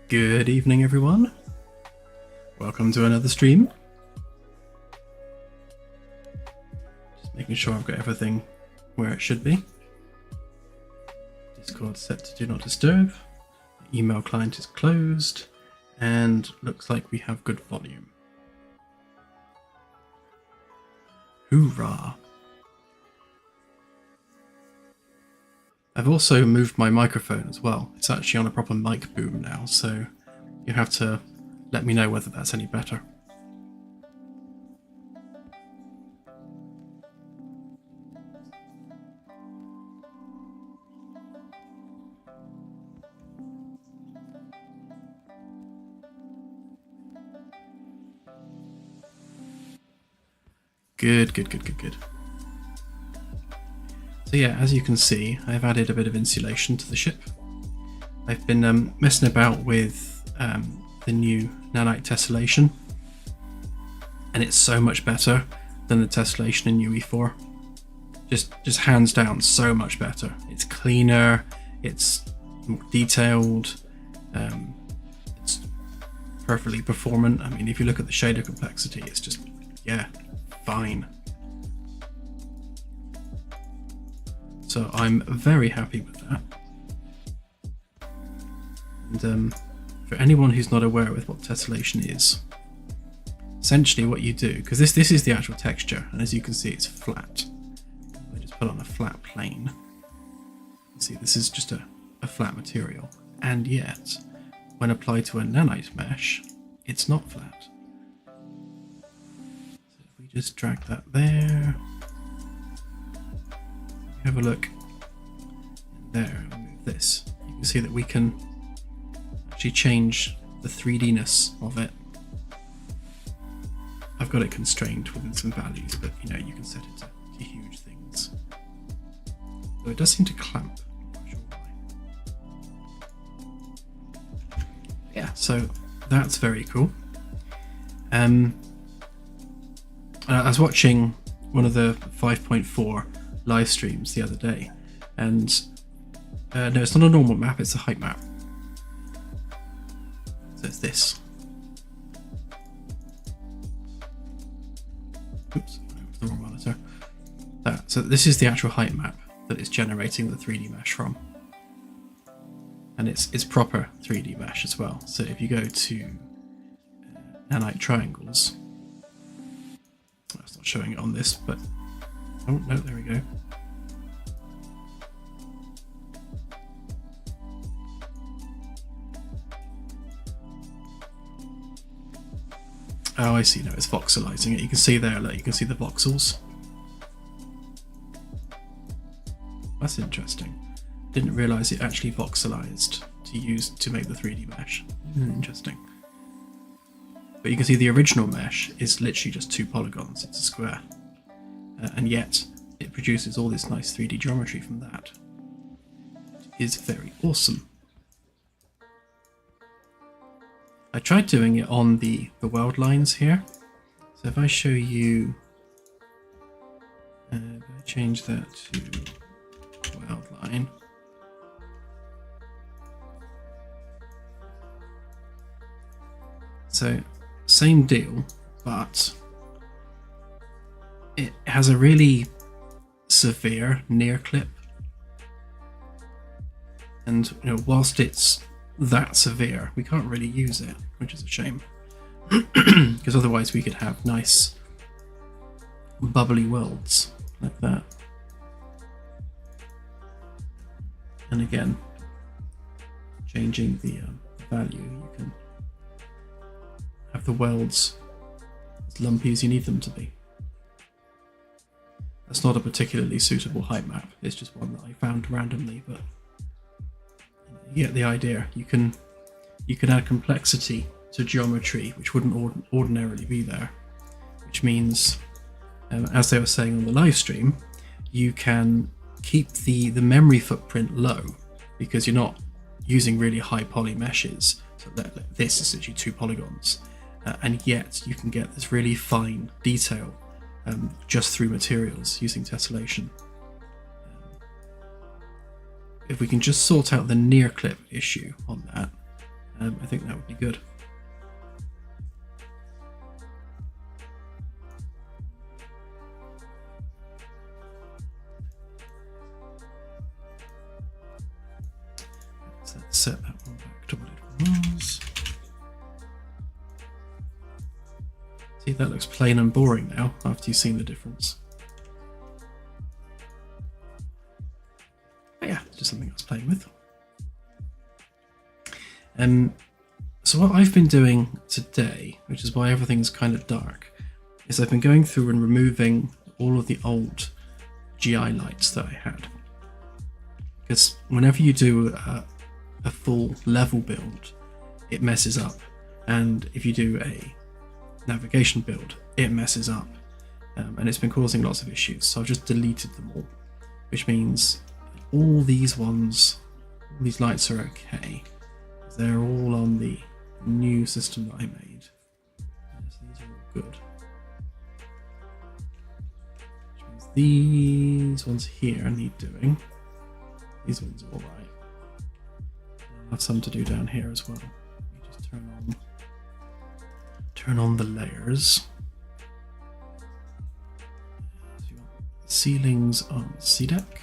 Good evening, everyone. Welcome to another stream. Just making sure I've got everything where it should be. Discord set to do not disturb. The email client is closed, and looks like we have good volume. Hoorah! I've also moved my microphone as well. It's actually on a proper mic boom now, so you have to let me know whether that's any better. Good. So yeah, as you can see, I've added a bit of insulation to the ship. I've been messing about with the new Nanite tessellation, and it's so much better than the tessellation in UE4. Just hands down, so much better. It's cleaner, it's more detailed, it's perfectly performant. I mean, if you look at the shader complexity, it's just, yeah, fine. So I'm very happy with that. And for anyone who's not aware with what tessellation is, essentially what you do, because this is the actual texture, and as you can see, it's flat. I just put on a flat plane. You see, this is just a flat material, and yet, when applied to a nanite mesh, it's not flat. So if we just drag that there. Have a look there and move this. You can see that we can actually change the 3D-ness of it. I've got it constrained within some values, but you know, you can set it to huge things. So it does seem to clamp. I'm not sure why. Yeah, so that's very cool. I was watching one of the 5.4 live streams the other day, and no, it's not a normal map, it's a height map. So it's this. Oops, the wrong monitor. So this is the actual height map that it's generating the 3D mesh from, and it's proper 3D mesh as well. So if you go to nanite triangles, well, it's not showing it on this, but oh no, there we go. Oh, I see. No, it's voxelizing it. You can see there, look, you can see the voxels. That's interesting. Didn't realize it actually voxelized to use to make the 3D mesh. Interesting. But you can see the original mesh is literally just 2 polygons. It's a square. And yet it produces all this nice 3D geometry from that. It is very awesome. I tried doing it on the world lines here. So if I show you, if I change that to world line. So same deal, but it has a really severe near clip, and you know, whilst it's that severe, we can't really use it, which is a shame, because otherwise we could have nice bubbly worlds like that. And again, changing the value, you can have the worlds as lumpy as you need them to be. That's not a particularly suitable height map, it's just one that I found randomly, but you get the idea. You can add complexity to geometry which wouldn't ordinarily be there, which means, as they were saying on the live stream, you can keep the memory footprint low because you're not using really high poly meshes. So this is actually 2 polygons, and yet you can get this really fine detail just through materials using tessellation. If we can just sort out the near clip issue on that, I think that would be good. So let's set that one back to what it was. See, that looks plain and boring now after you've seen the difference. But yeah, it's just something I was playing with. So what I've been doing today, which is why everything's kind of dark, is I've been going through and removing all of the old GI lights that I had. Because whenever you do a full level build, it messes up. And if you do a navigation build, it messes up. And it's been causing lots of issues. So I've just deleted them all, which means all these ones, all these lights are okay. They're all on the new system that I made. So these are all good. Which means these ones here need doing. These ones are alright. I'll have some to do down here as well. Let me just turn on the layers. So you want the ceilings on C deck.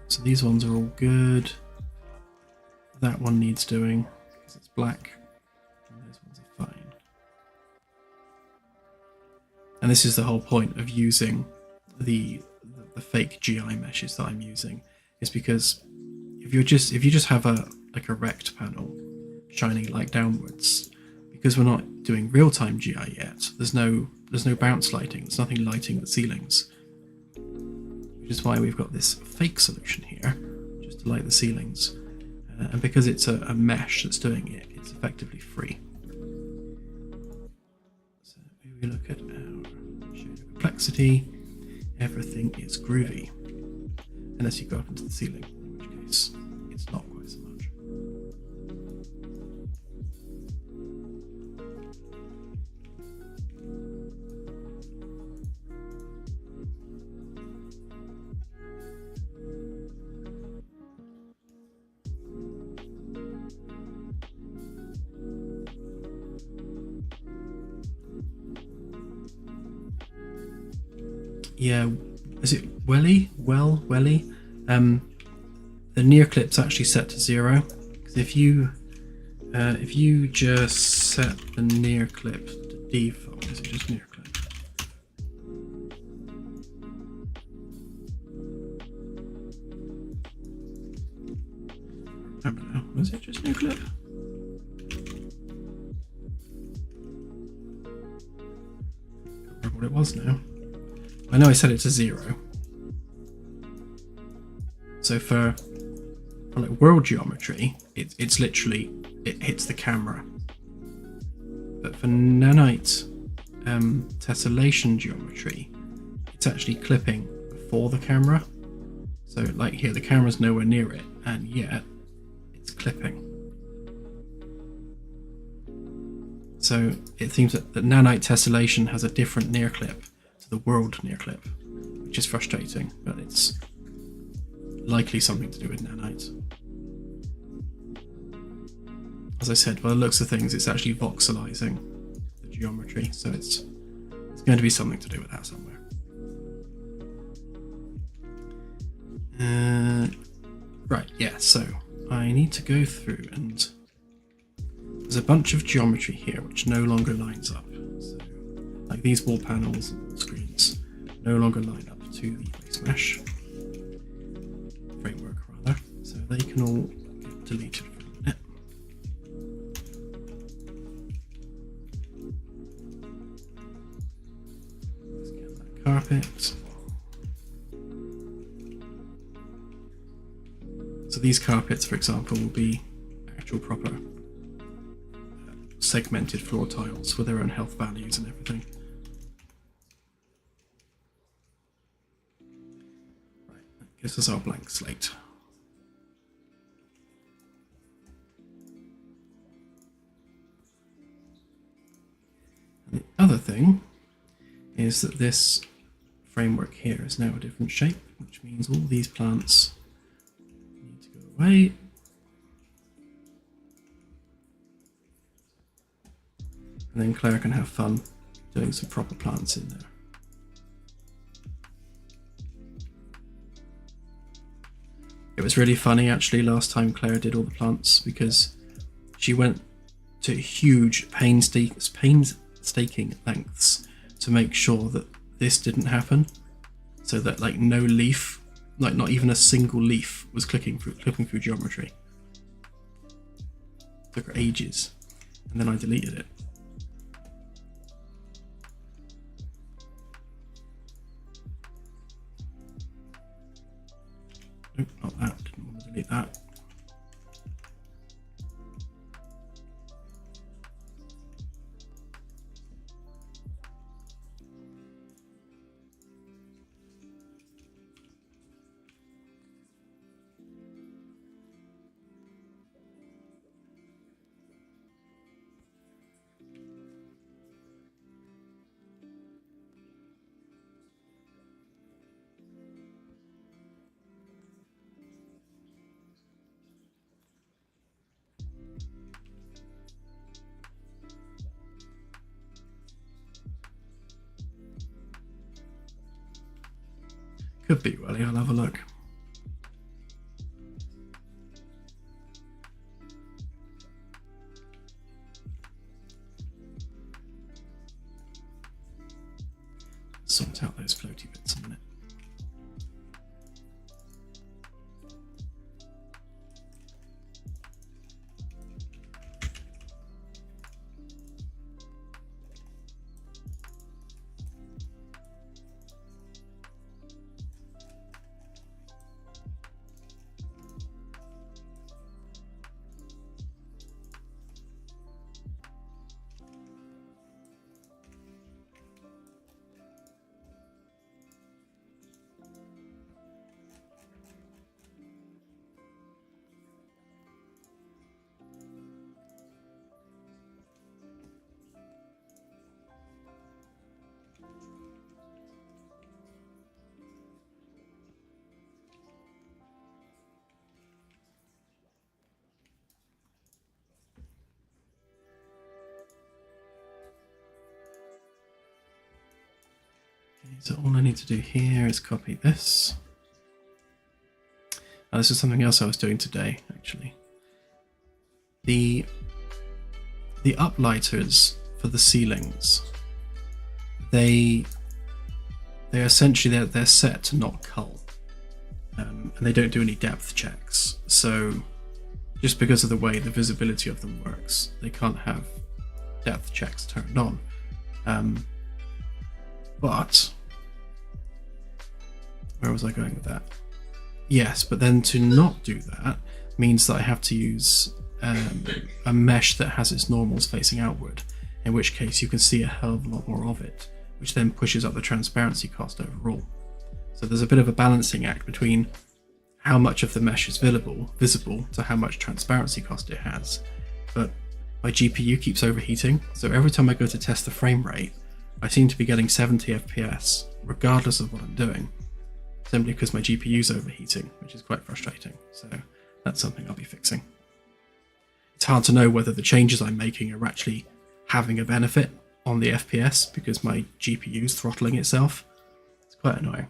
So these ones are all good. That one needs doing because it's black, and those ones are fine. And this is the whole point of using the fake GI meshes that I'm using, is because if you just have a rect panel shining light downwards, because we're not doing real-time GI yet, there's no bounce lighting, there's nothing lighting the ceilings, which is why we've got this fake solution here just to light the ceilings. And because it's a mesh that's doing it, it's effectively free. So if we look at our shader complexity, everything is groovy. Unless you go up into the ceiling, in which case it's not quite so much. Yeah, is it Welly? The near clip's actually set to 0. Because if you just set the near clip to default, is it just near clip? I don't know. Was it just near clip? Can't remember what it was now. I know I set it to 0. So for like world geometry, it's literally, it hits the camera. But for nanite tessellation geometry, it's actually clipping before the camera. So like here, the camera's nowhere near it, and yet it's clipping. So it seems that the nanite tessellation has a different near clip to the world near clip, which is frustrating, but it's likely something to do with nanite. As I said, by the looks of things, it's actually voxelizing the geometry, so it's going to be something to do with that somewhere. Right, yeah, so I need to go through, and there's a bunch of geometry here which no longer lines up. So, like these wall panels and wall screens no longer line up to the base mesh framework, rather, so they can all get deleted for a minute. Let's get that carpet. So these carpets, for example, will be actual proper segmented floor tiles with their own health values and everything. Right, that gives us our blank slate. And the other thing is that this framework here is now a different shape, which means all these plants need to go away. and then Claire can have fun doing some proper plants in there. It was really funny actually last time Claire did all the plants, because she went to huge painstaking lengths to make sure that this didn't happen, so that like no leaf, like not even a single leaf, was clipping through geometry. It took her ages, and then I deleted it. Nope, not that. Didn't want to delete that. Could be, Welly, I'll have a look. Sort out those floaty bits in a minute. So all I need to do here is copy this. This is something else I was doing today, actually. The uplighters for the ceilings, they're essentially they're set to not cull, and they don't do any depth checks. So just because of the way the visibility of them works, they can't have depth checks turned on. But where was I going with that? Yes, but then to not do that means that I have to use a mesh that has its normals facing outward, in which case you can see a hell of a lot more of it, which then pushes up the transparency cost overall. So there's a bit of a balancing act between how much of the mesh is visible to how much transparency cost it has. But my GPU keeps overheating, so every time I go to test the frame rate, I seem to be getting 70 FPS, regardless of what I'm doing, simply because my GPU's overheating, which is quite frustrating. So that's something I'll be fixing. It's hard to know whether the changes I'm making are actually having a benefit on the FPS because my GPU's throttling itself. It's quite annoying.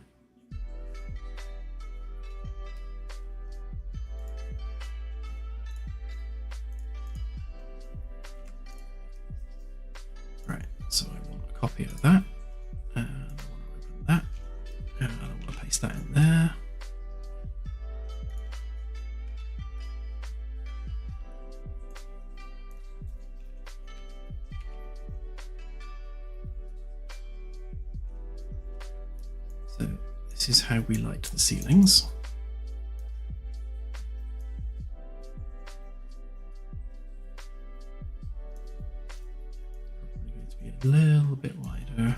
Right, so I want a copy of that, and I want to open that, and I want to paste that in there. So this is how we light the ceilings. Probably going to be a little bit wider.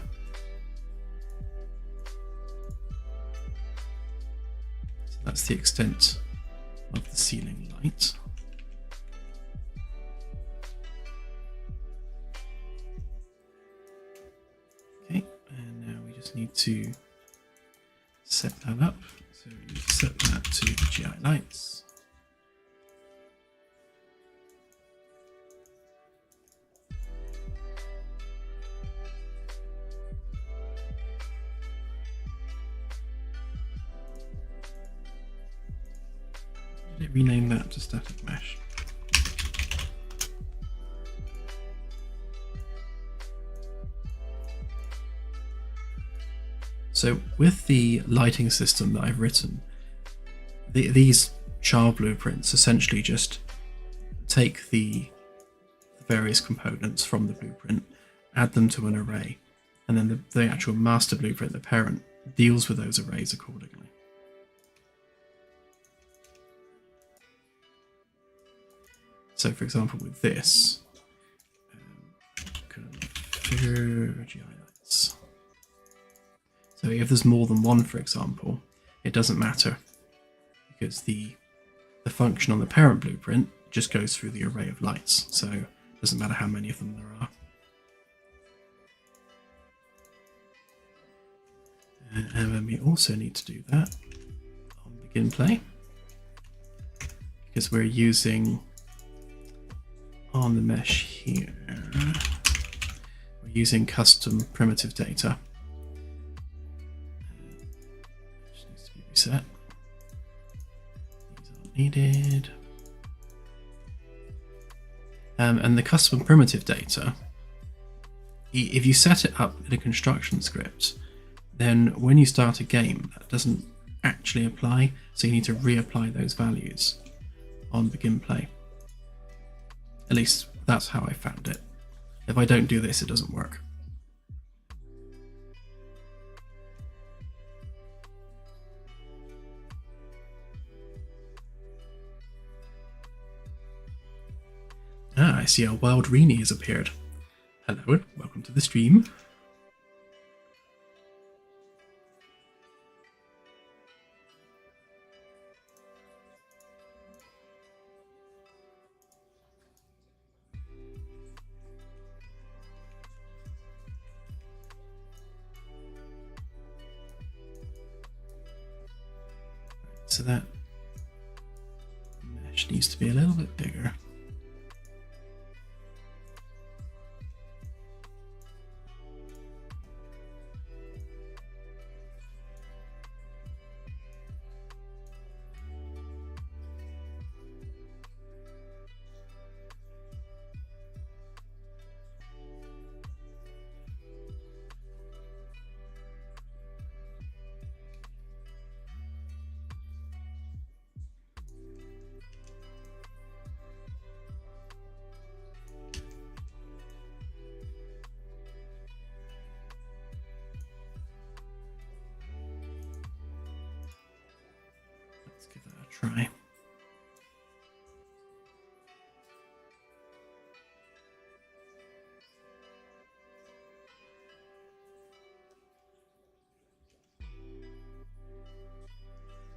So that's the extent of the ceiling light. Okay, and now we just need to set that up. So we need to set that to the GI lights. rename that to static mesh. So with the lighting system that I've written, these child blueprints essentially just take the various components from the blueprint, add them to an array, and then the actual master blueprint, the parent, deals with those arrays accordingly. So for example with this, configure GI lights. So if there's more than one, for example, it doesn't matter, because the function on the parent blueprint just goes through the array of lights, so it doesn't matter how many of them there are. And then we also need to do that on begin play, because we're using on the mesh here, we're using custom primitive data. Just needs to be reset. These aren't needed. And the custom primitive data, if you set it up in a construction script, then when you start a game, that doesn't actually apply, so you need to reapply those values on begin play. At least that's how I found it. If I don't do this, it doesn't work. Ah, I see our wild Rini has appeared. Hello, welcome to the stream. So that mesh needs to be a little bit bigger. Let's give that a try.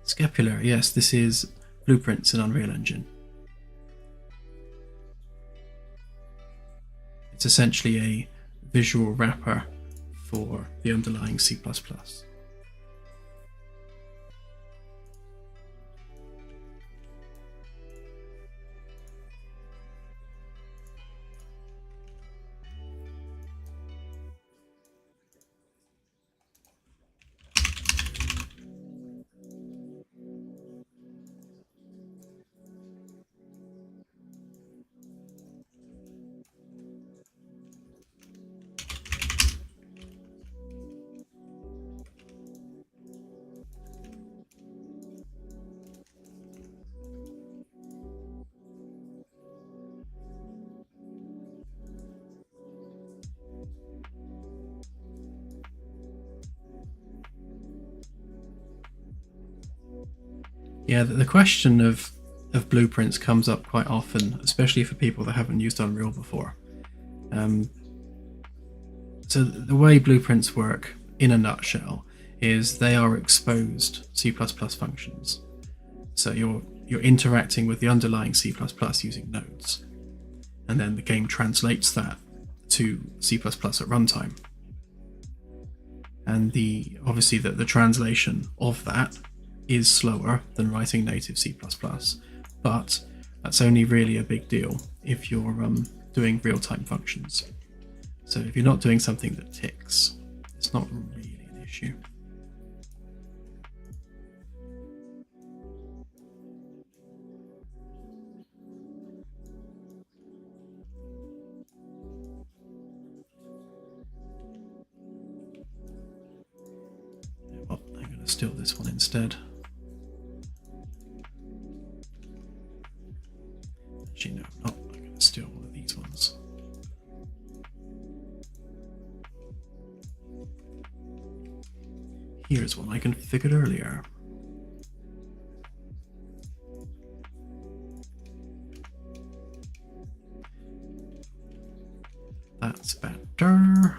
Scapular, yes, this is blueprints in Unreal Engine. It's essentially a visual wrapper for the underlying C++. Yeah, the question of blueprints comes up quite often, especially for people that haven't used Unreal before. So the way blueprints work, in a nutshell, is they are exposed C++ functions. So you're interacting with the underlying C++ using nodes, and then the game translates that to C++ at runtime. And obviously the translation of that is slower than writing native C++, but that's only really a big deal if you're doing real-time functions. So if you're not doing something that ticks, it's not really an issue. steal this one instead. Actually, no, I'm not. I'm going to steal one of these ones. Here's one I configured earlier. That's better.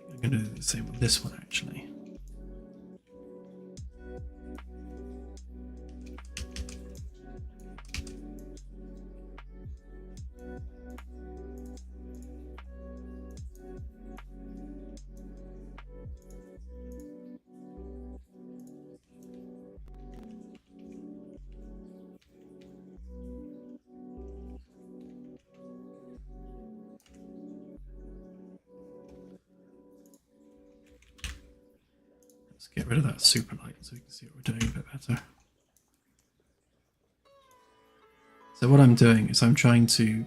I'm going to do the same with this one actually. Let's get rid of that super light so we can see what we're doing a bit better. So what I'm doing is I'm trying to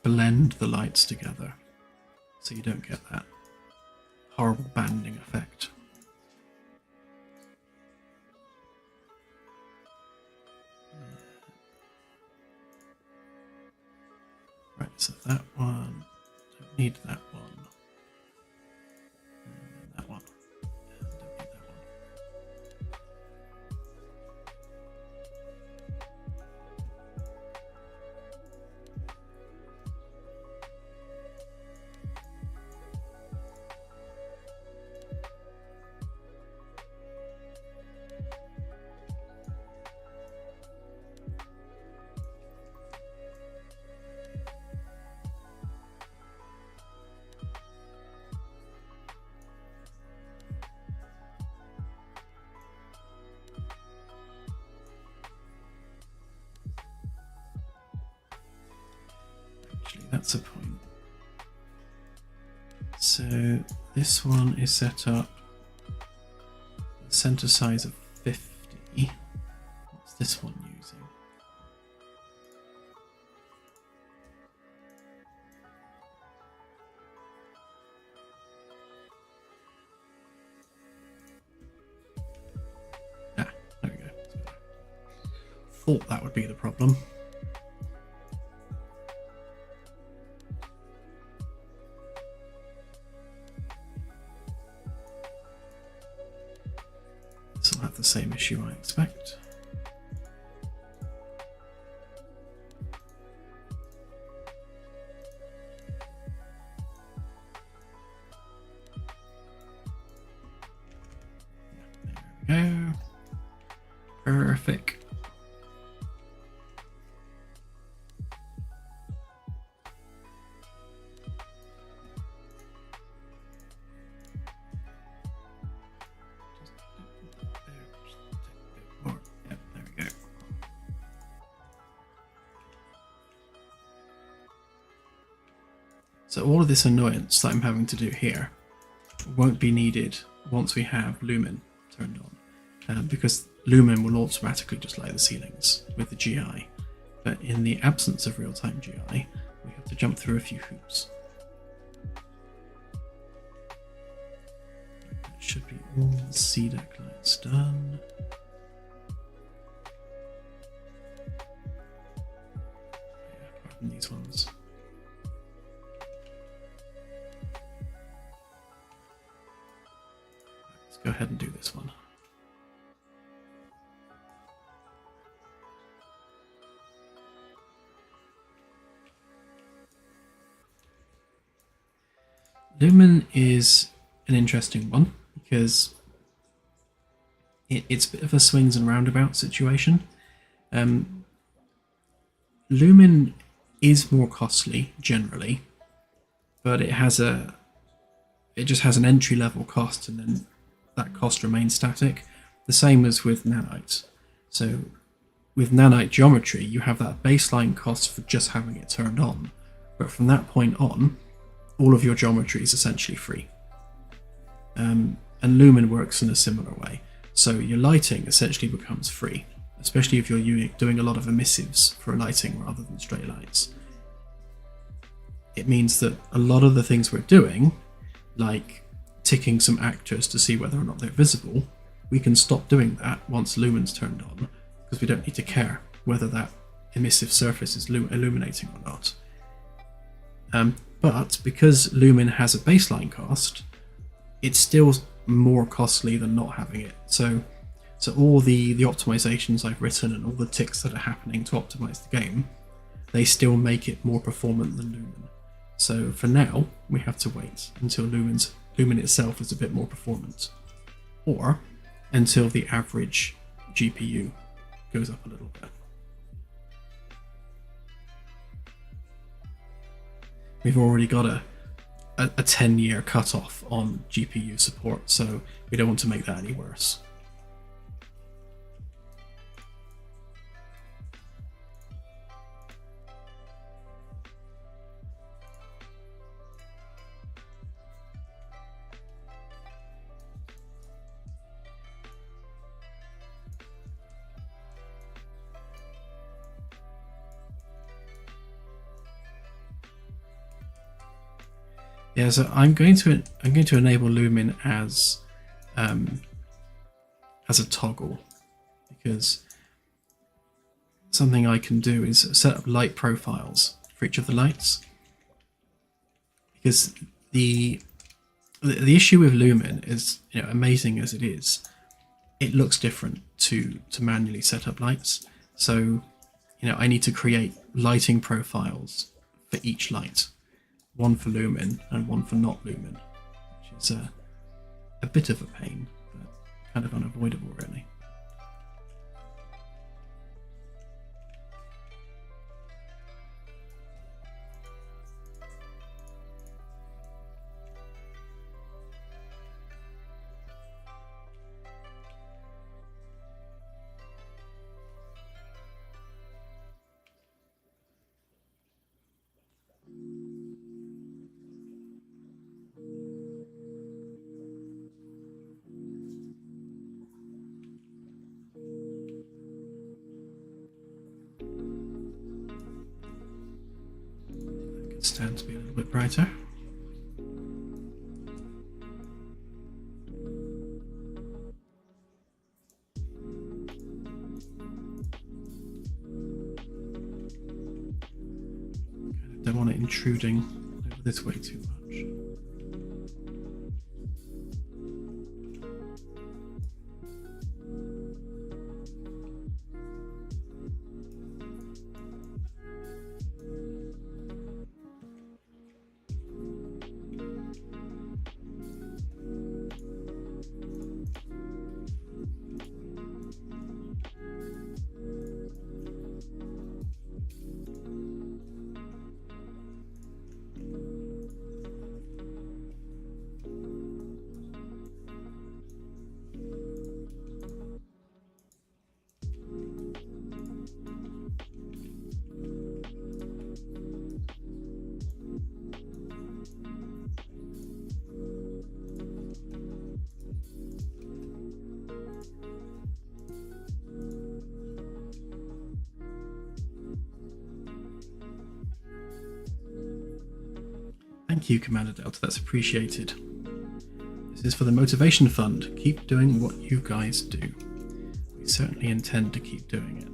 blend the lights together so you don't get that horrible banding effect. Right, so that one, don't need that one. And that one. And don't need that one. Actually, that's a point. So this one is set up the center size of 50. What's this one using? Ah, there we go. Thought that would be the problem. This will have the same issue I expect. There we go. Perfect. So all of this annoyance that I'm having to do here won't be needed once we have Lumen turned on, because Lumen will automatically just light the ceilings with the GI. But in the absence of real-time GI, we have to jump through a few hoops. That should be all the CDEC lights done. Yeah, apart from these ones. Go ahead and do this one. Lumen is an interesting one because it's a bit of a swings and roundabouts situation. Lumen is more costly generally, but it has a it just has an entry level cost, and then that cost remains static. The same as with Nanite. So with Nanite geometry, you have that baseline cost for just having it turned on, but from that point on, all of your geometry is essentially free. And Lumen works in a similar way. So your lighting essentially becomes free, especially if you're doing a lot of emissives for lighting rather than straight lights. It means that a lot of the things we're doing, like ticking some actors to see whether or not they're visible, we can stop doing that once Lumen's turned on, because we don't need to care whether that emissive surface is illuminating or not. But because Lumen has a baseline cost, it's still more costly than not having it. So all the optimizations I've written and all the ticks that are happening to optimize the game, they still make it more performant than Lumen. So for now, we have to wait until Lumen itself is a bit more performant, or until the average GPU goes up a little bit. We've already got a 10-year cutoff on GPU support, so we don't want to make that any worse. Yeah, so I'm going to enable Lumen as a toggle, because something I can do is set up light profiles for each of the lights. Because the issue with Lumen is, amazing as it is, it looks different to manually set up lights. So, I need to create lighting profiles for each light. One for Lumen and one for not Lumen, which is a bit of a pain, but kind of unavoidable, really. Stand to be a little bit brighter. Don't want it intruding over this way too much. Thank you, Commander Delta, that's appreciated. This is for the Motivation Fund. Keep doing what you guys do. We certainly intend to keep doing it.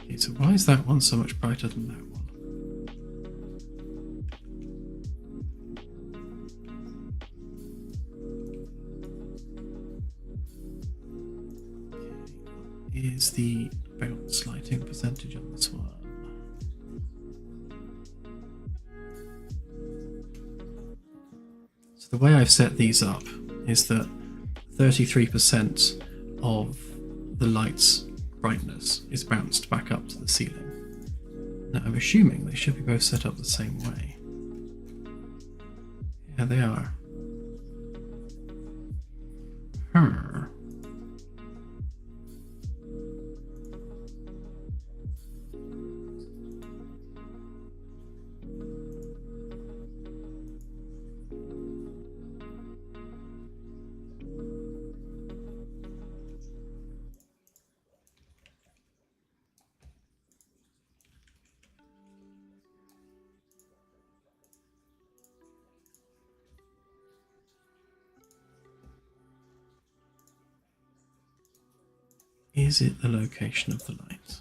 Okay, so why is that one so much brighter than that one? Is the bounce lighting percentage on this one? So The way I've set these up is that 33% of the light's brightness is bounced back up to the ceiling. Now I'm assuming they should be both set up the same way. Yeah, they are. Is it the location of the light?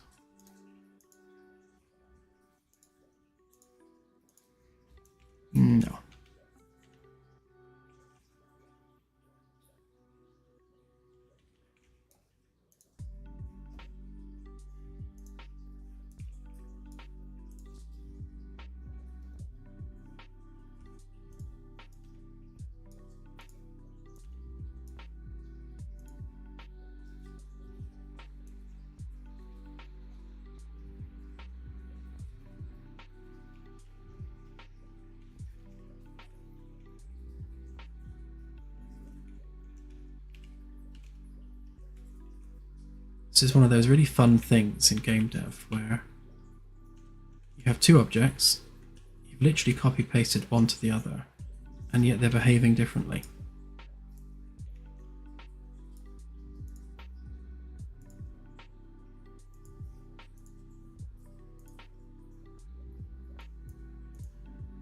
No. This is one of those really fun things in game dev where you have two objects, you've literally copy-pasted one to the other, and yet they're behaving differently.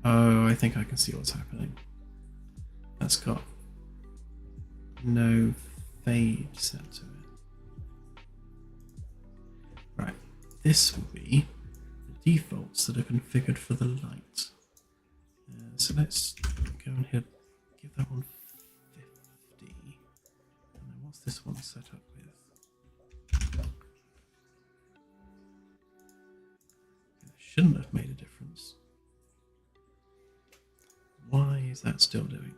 Oh, I think I can see what's happening. That's got no fade set to it. Right, this will be the defaults that are configured for the light. So let's go and give that one 50. And then what's this one set up with? It shouldn't have made a difference. Why is that still doing that?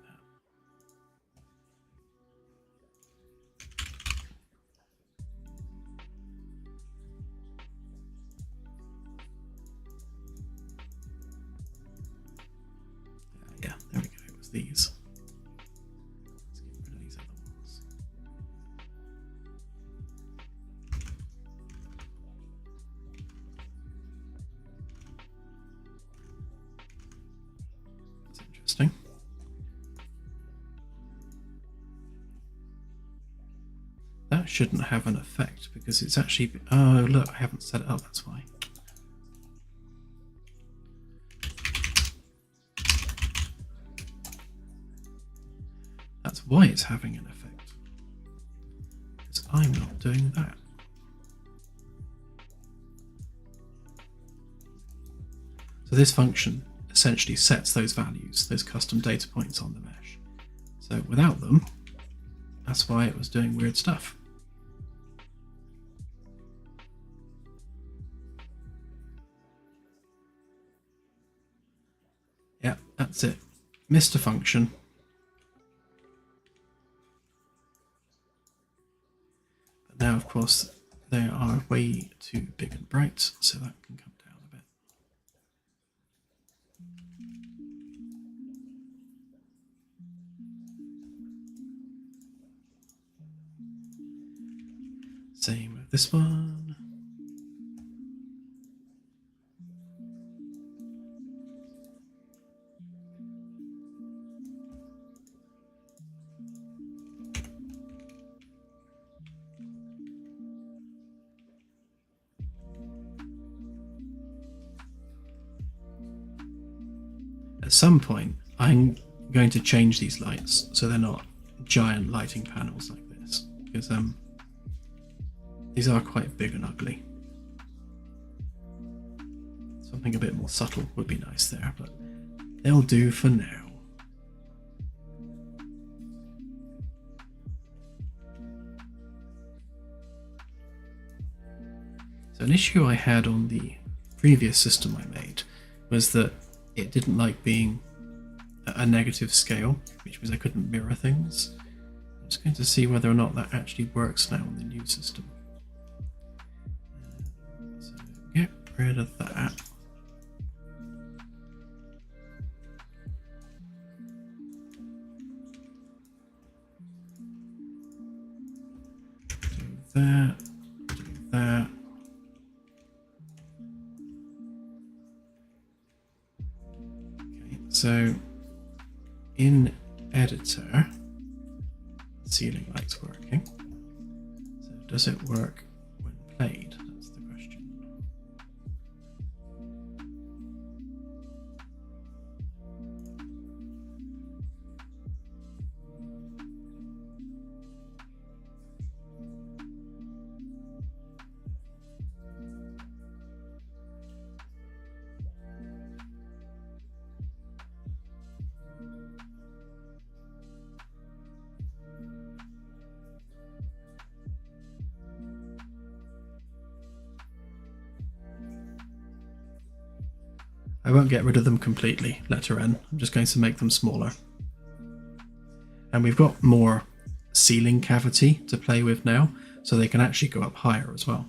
Yeah, there we go, it was these. Let's get rid of these other ones. That's interesting. That shouldn't have an effect because it's actually... Oh, look, I haven't set it up, that's why. That's why it's having an effect. Because I'm not doing that. So this function essentially sets those values, those custom data points on the mesh. So without them, that's why it was doing weird stuff. Yeah, that's it. Missed a function. But now, of course, they are way too big and bright, so that can come down a bit. Same with this one. At some point, I'm going to change these lights so they're not giant lighting panels like this, because these are quite big and ugly. Something a bit more subtle would be nice there, but they'll do for now. So an issue I had on the previous system I made was that it didn't like being a negative scale, which means I couldn't mirror things. I'm just going to see whether or not that actually works now on the new system. So get rid of that. Do that. Do that. Okay, so in editor, ceiling light's working. So does it work when played? That's the question. I won't get rid of them completely, letter N. I'm just going to make them smaller. And we've got more ceiling cavity to play with now, so they can actually go up higher as well.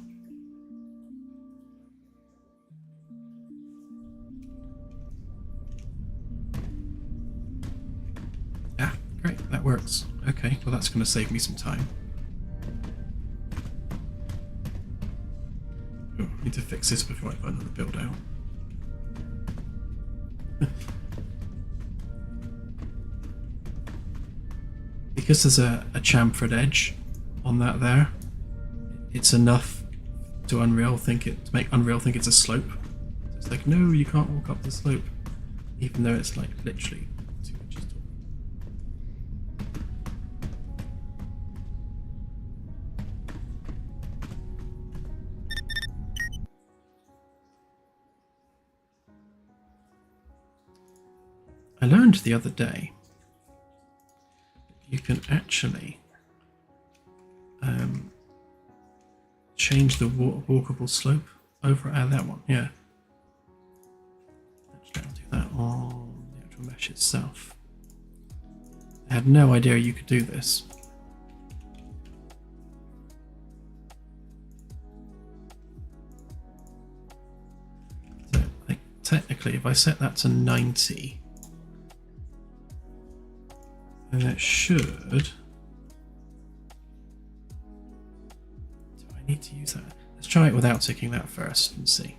Ah, great, that works. Okay, well that's going to save me some time. Oh, I need to fix this before I put another build out. Because there's a chamfered edge on that there, it's enough to make Unreal think it's a slope. So it's like, no, you can't walk up the slope, even though it's like literally 2 inches tall. I learned the other day you can actually change the walkable slope over at that one. Yeah, actually I'll do that on the actual mesh itself. I had no idea you could do this. So like, technically if I set that to 90, and it should. Do I need to use that? Let's try it without ticking that first and see.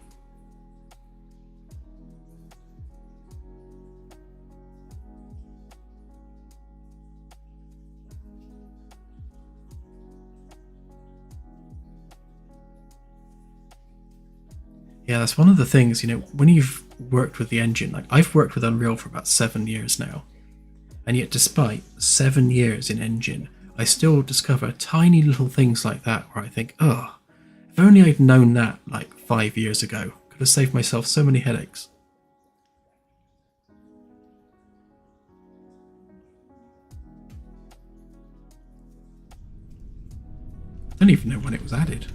Yeah, that's one of the things, you know, when you've worked with the engine, like I've worked with Unreal for about 7 years now. And yet despite 7 years in engine, I still discover tiny little things like that where I think, oh, if only I'd known that like 5 years ago, could have saved myself so many headaches. I don't even know when it was added.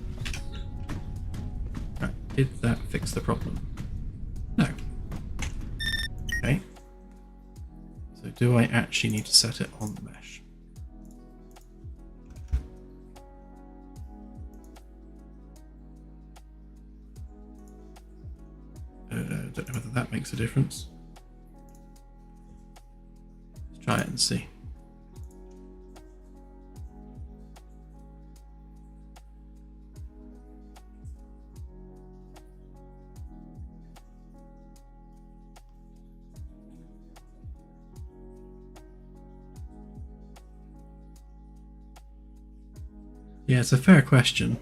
Right, did that fix the problem? No. Okay. So do I actually need to set it on the mesh? Don't know whether that makes a difference. Let's try it and see. Yeah, it's a fair question.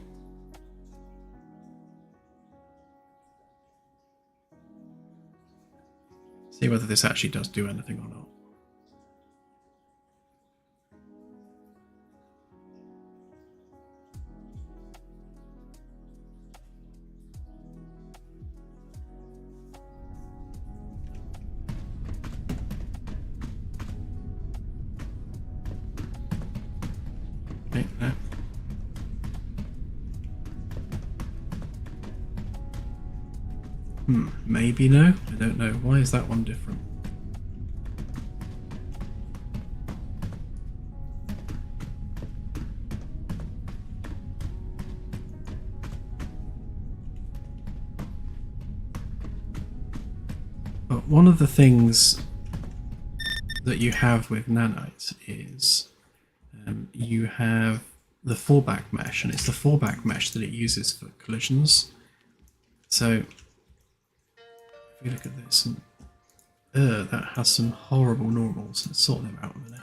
See whether this actually does do anything or not. Okay, no. Maybe no. I don't know. Why is that one different? But one of the things that you have with Nanite is you have the fallback mesh, and it's the fallback mesh that it uses for collisions. So if we look at this, and that has some horrible normals. Let's sort them out in a minute.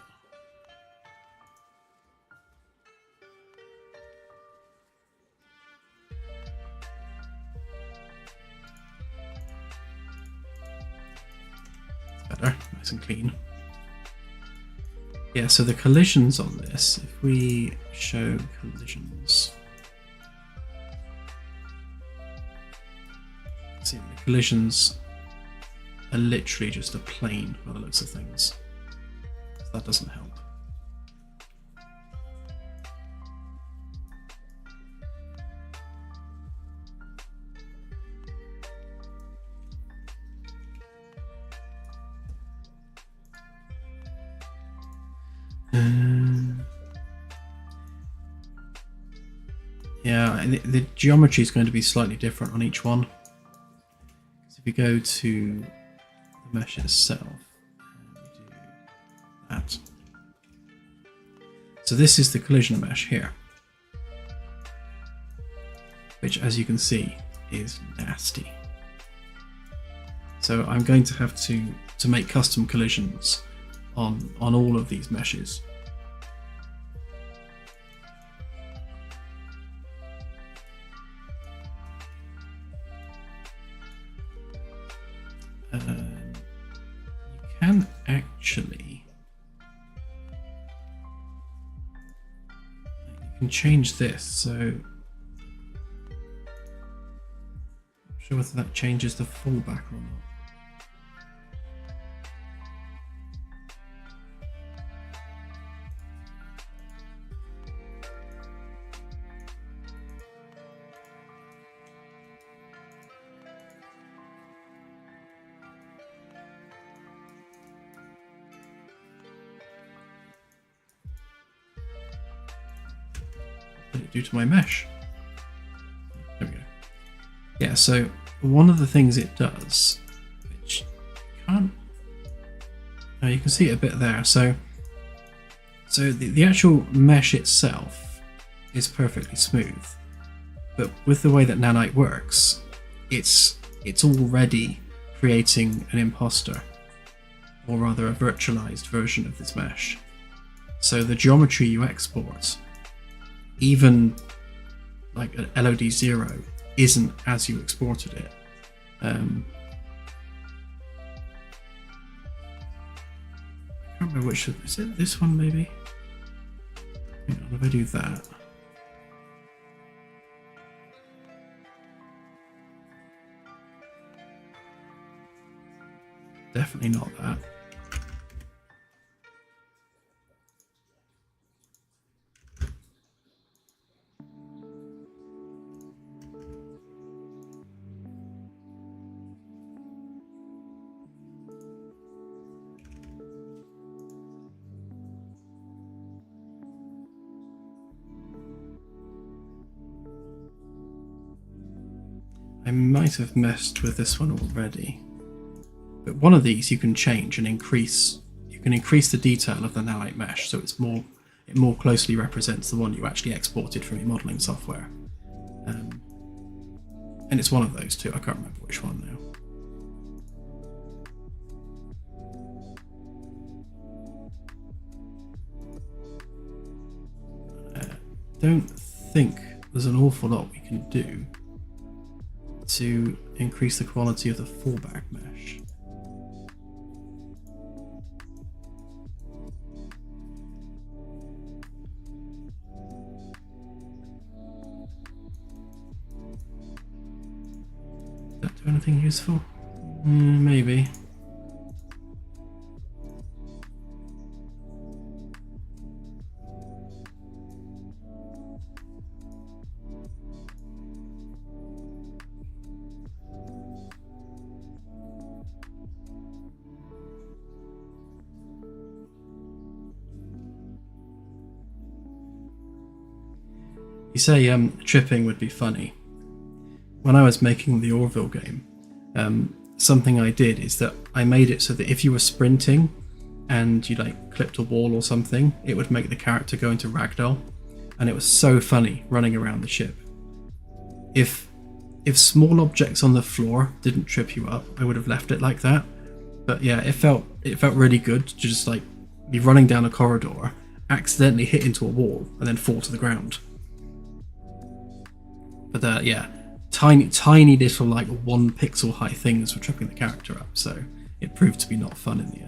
Better, nice and clean. Yeah, so the collisions on this, if we show collisions, see the collisions are literally just a plane by the looks of things. So that doesn't help. Yeah, the geometry is going to be slightly different on each one. So if we go to the mesh itself, and we do that. So this is the collision mesh here, which, as you can see, is nasty. So I'm going to have to make custom collisions on all of these meshes. You can actually, you can change this, so I'm not sure whether that changes the fallback or not. What did it do to my mesh? There we go. Yeah, so one of the things it does, which can't, oh, you can see it a bit there. So the actual mesh itself is perfectly smooth, but with the way that Nanite works, it's already creating an imposter, or rather a virtualized version of this mesh. So the geometry you export, even like an LOD0, isn't as you exported it. I can't remember which, is it this one maybe? Hang on, if I do that. Definitely not that. I might have messed with this one already, but one of these you can change and increase. You can increase the detail of the Nanite mesh, so it more closely represents the one you actually exported from your modeling software. And it's one of those two. I can't remember which one now. Don't think there's an awful lot we can do to increase the quality of the fallback mesh. Does that do anything useful? Maybe. You say tripping would be funny. When I was making the Orville game, something I did is that I made it so that if you were sprinting and you like clipped a wall or something, it would make the character go into ragdoll, and it was so funny running around the ship. If small objects on the floor didn't trip you up, I would have left it like that. But yeah, it felt really good to just like be running down a corridor, accidentally hit into a wall, and then fall to the ground. But yeah, tiny little like 1 pixel high things were tripping the character up, so it proved to be not fun in the end.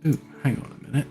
Ooh, hang on a minute.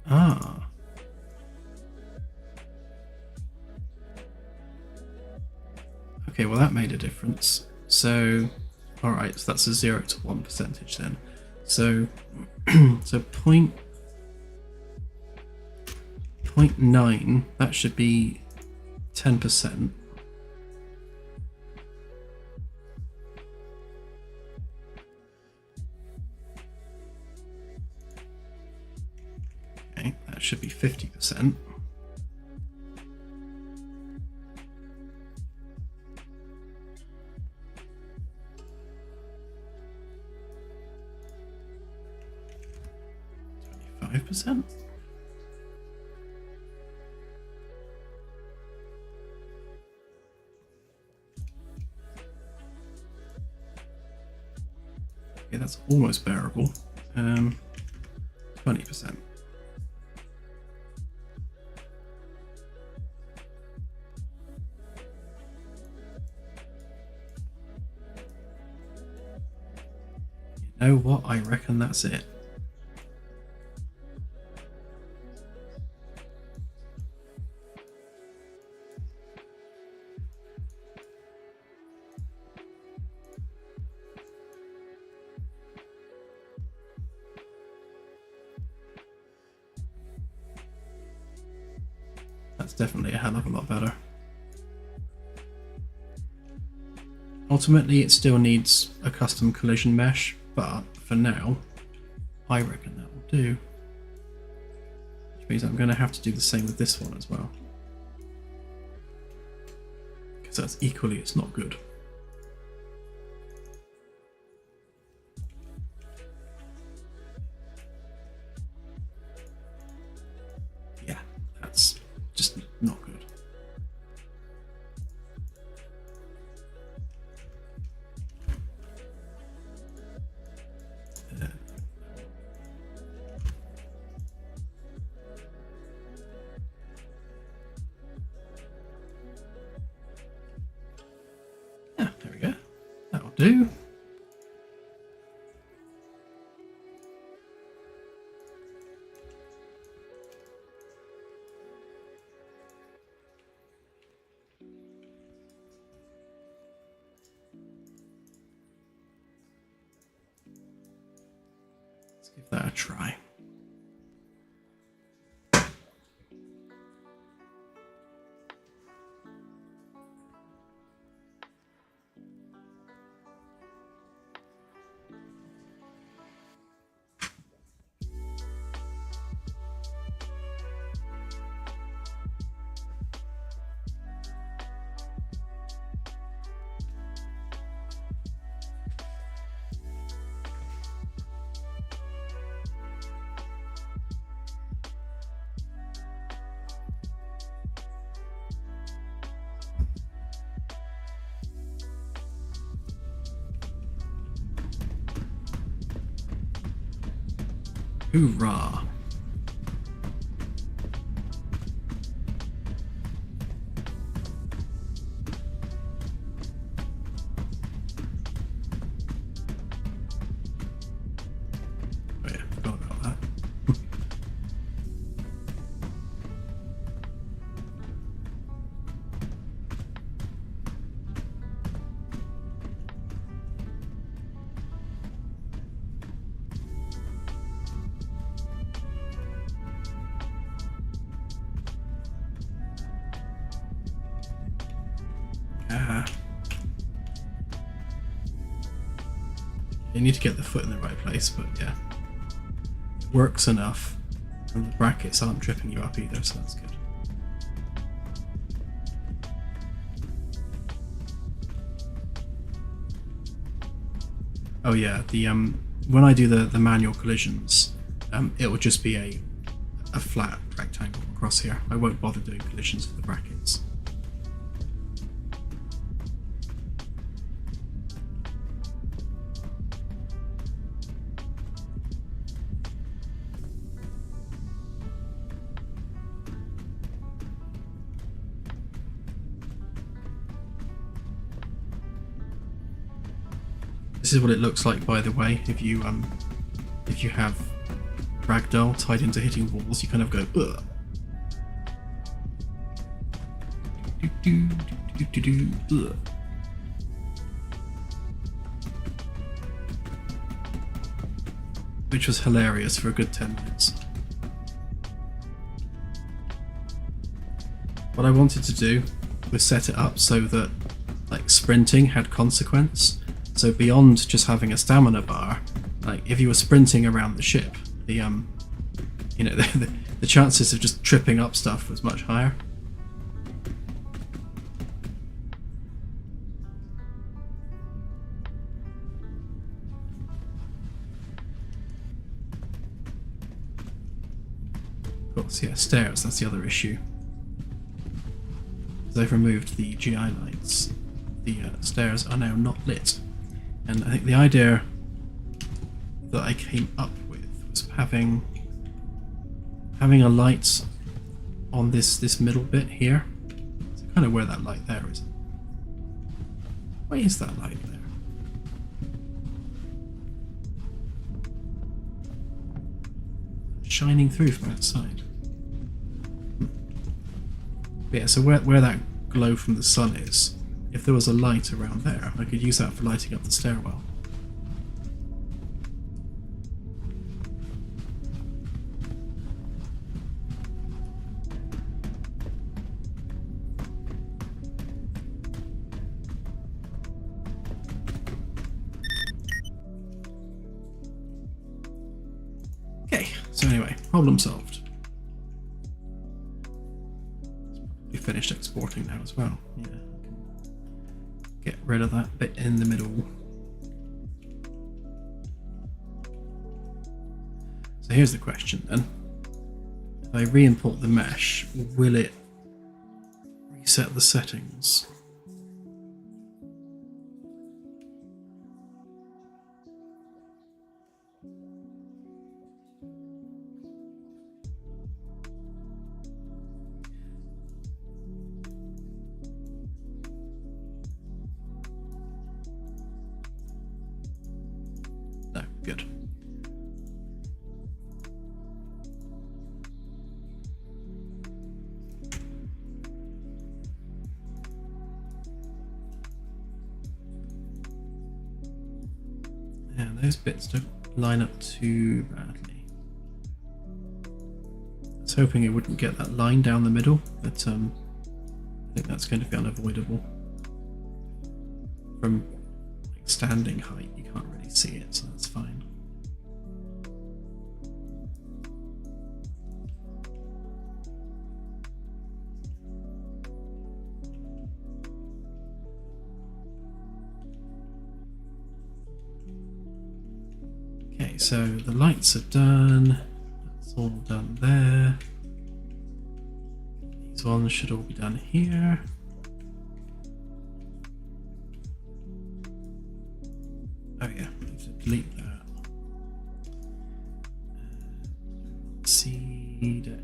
Ah. Okay, well that made a difference. So, alright, so that's a 0 to 1 percentage then. So, so point 0.9, that should be 10%. Okay, that should be 50%. %. Okay, that's almost bearable. 20%. You know what? I reckon that's it. That's definitely a hell of a lot better. Ultimately, it still needs a custom collision mesh, but for now, I reckon that will do. Which means I'm going to have to do the same with this one as well. Because that's equally, it's not good. Yeah, that's just not good. Yeah, there we go. That'll do. Let's give that a try. Hoorah! Oh yeah, forgot about that. You need to get the foot in the right place, but yeah, it works enough, and the brackets aren't tripping you up either, so that's good. Oh yeah, the when I do the manual collisions, it will just be a flat rectangle across here. I won't bother doing collisions for the brackets. This is what it looks like, by the way. If you have ragdoll tied into hitting walls, you kind of go ugh. Ugh. Which was hilarious for a good 10 minutes. What I wanted to do was set it up so that like sprinting had consequence. So beyond just having a stamina bar, like if you were sprinting around the ship, the the chances of just tripping up stuff was much higher. Of course, yeah, stairs, that's the other issue. As I've removed the GI lights, the stairs are now not lit. And I think the idea that I came up with was having a light on this middle bit here. It's kind of where that light there is. Why is that light there? Shining through from outside. But yeah, so where that glow from the sun is, if there was a light around there, I could use that for lighting up the stairwell. Okay, so anyway, problem solved. We finished exporting now as well. Yeah. Get rid of that bit in the middle. So here's the question then. If I re-import the mesh, will it reset the settings? No, good. Yeah, those bits don't line up too badly. I was hoping it wouldn't get that line down the middle, but I think that's going to be unavoidable. From like, standing height, you can't really see it, so that's fine. Okay, so the lights are done. That's all done there. These ones should all be done here. Oh yeah, I need to delete that. the deck.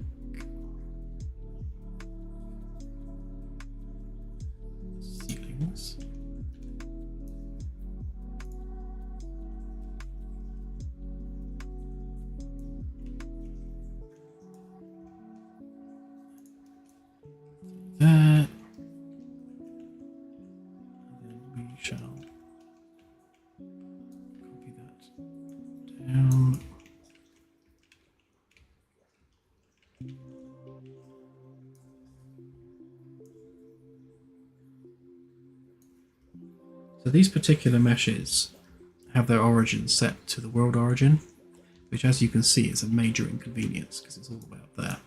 Ceilings. That. And then we shall copy that down. So these particular meshes have their origin set to the world origin, which as you can see is a major inconvenience because it's all the way up there.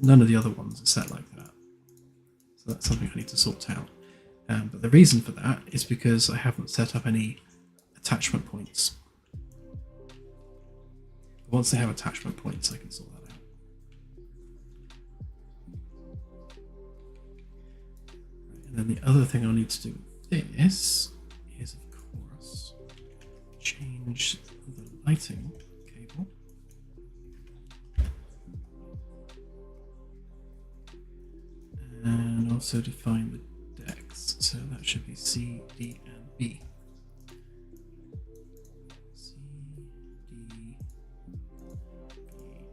None of the other ones are set like that. So that's something I need to sort out. But the reason for that is because I haven't set up any attachment points. Once they have attachment points, I can sort that out. And then the other thing I'll need to do with this is, of course, change the lighting cable. And also define the decks. So that should be C, D, and B. C, D, B. Okay.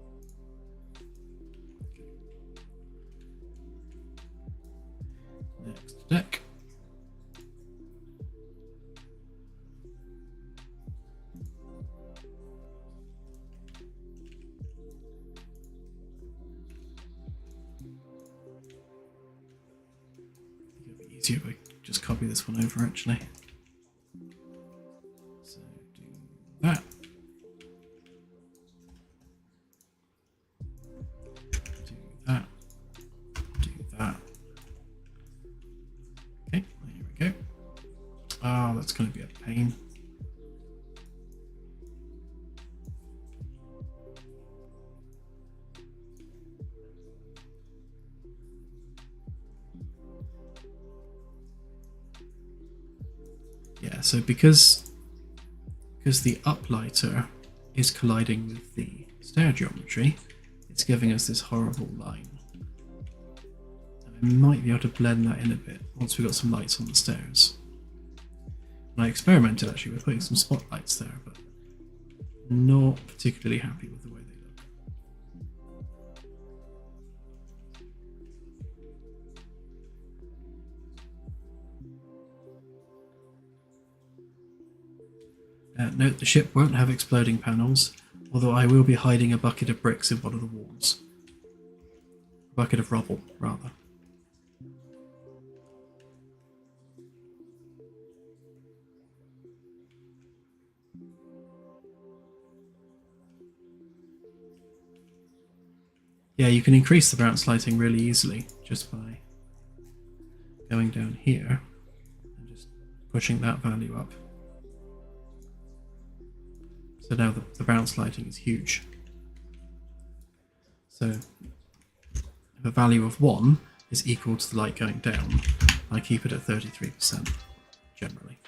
Next deck. Easier if I just copy this one over actually. So do that. Do that. Do that. Okay, there we go. Oh, that's going to be a pain. Yeah, so because the uplighter is colliding with the stair geometry, it's giving us this horrible line. And I might be able to blend that in a bit once we've got some lights on the stairs. And I experimented actually with putting some spotlights there, but not particularly happy with the way they look. Note the ship won't have exploding panels, although I will be hiding a bucket of bricks in one of the walls. A bucket of rubble, rather. Yeah, you can increase the bounce lighting really easily just by going down here and just pushing that value up. So now the bounce lighting is huge. So if a value of 1 is equal to the light going down, I keep it at 33% generally.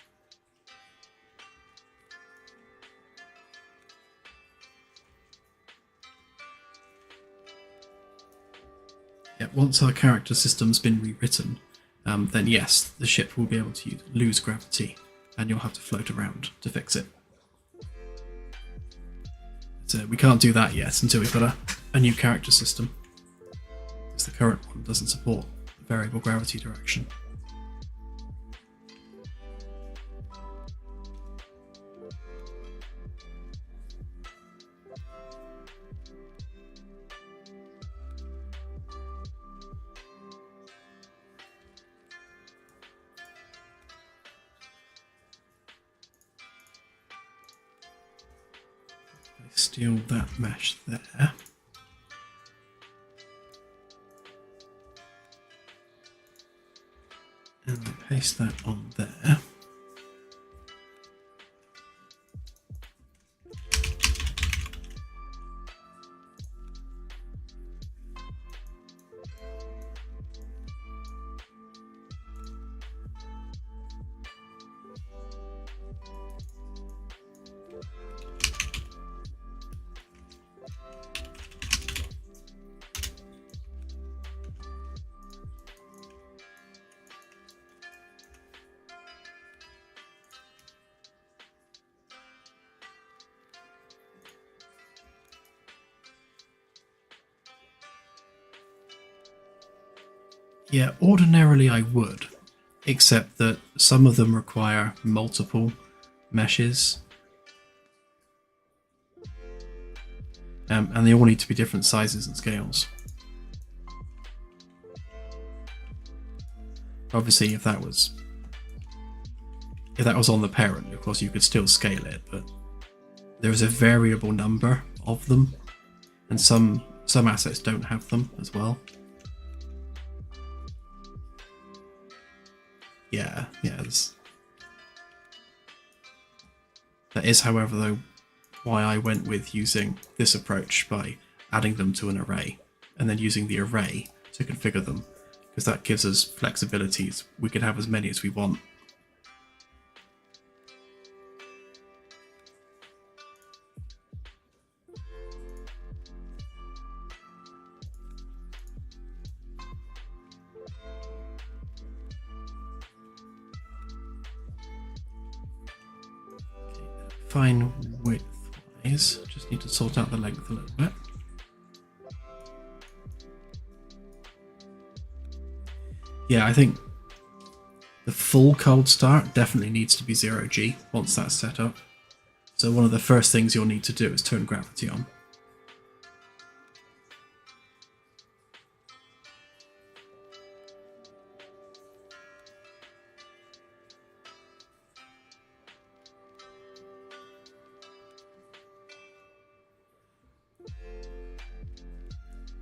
Yeah, once our character system's been rewritten, then yes, the ship will be able to lose gravity and you'll have to float around to fix it. So we can't do that yet until we've got a new character system, because the current one doesn't support variable gravity direction. Steal that mesh there. And I paste that on there. Yeah, ordinarily I would, except that some of them require multiple meshes. And they all need to be different sizes and scales. Obviously, if that was on the parent, of course you could still scale it, but there's a variable number of them, and some assets don't have them as well. Yeah, that is, however, though, why I went with using this approach by adding them to an array and then using the array to configure them, because that gives us flexibilities. We can have as many as we want. Fine width-wise, just need to sort out the length a little bit. Yeah, I think the full cold start definitely needs to be 0G once that's set up. So one of the first things you'll need to do is turn gravity on.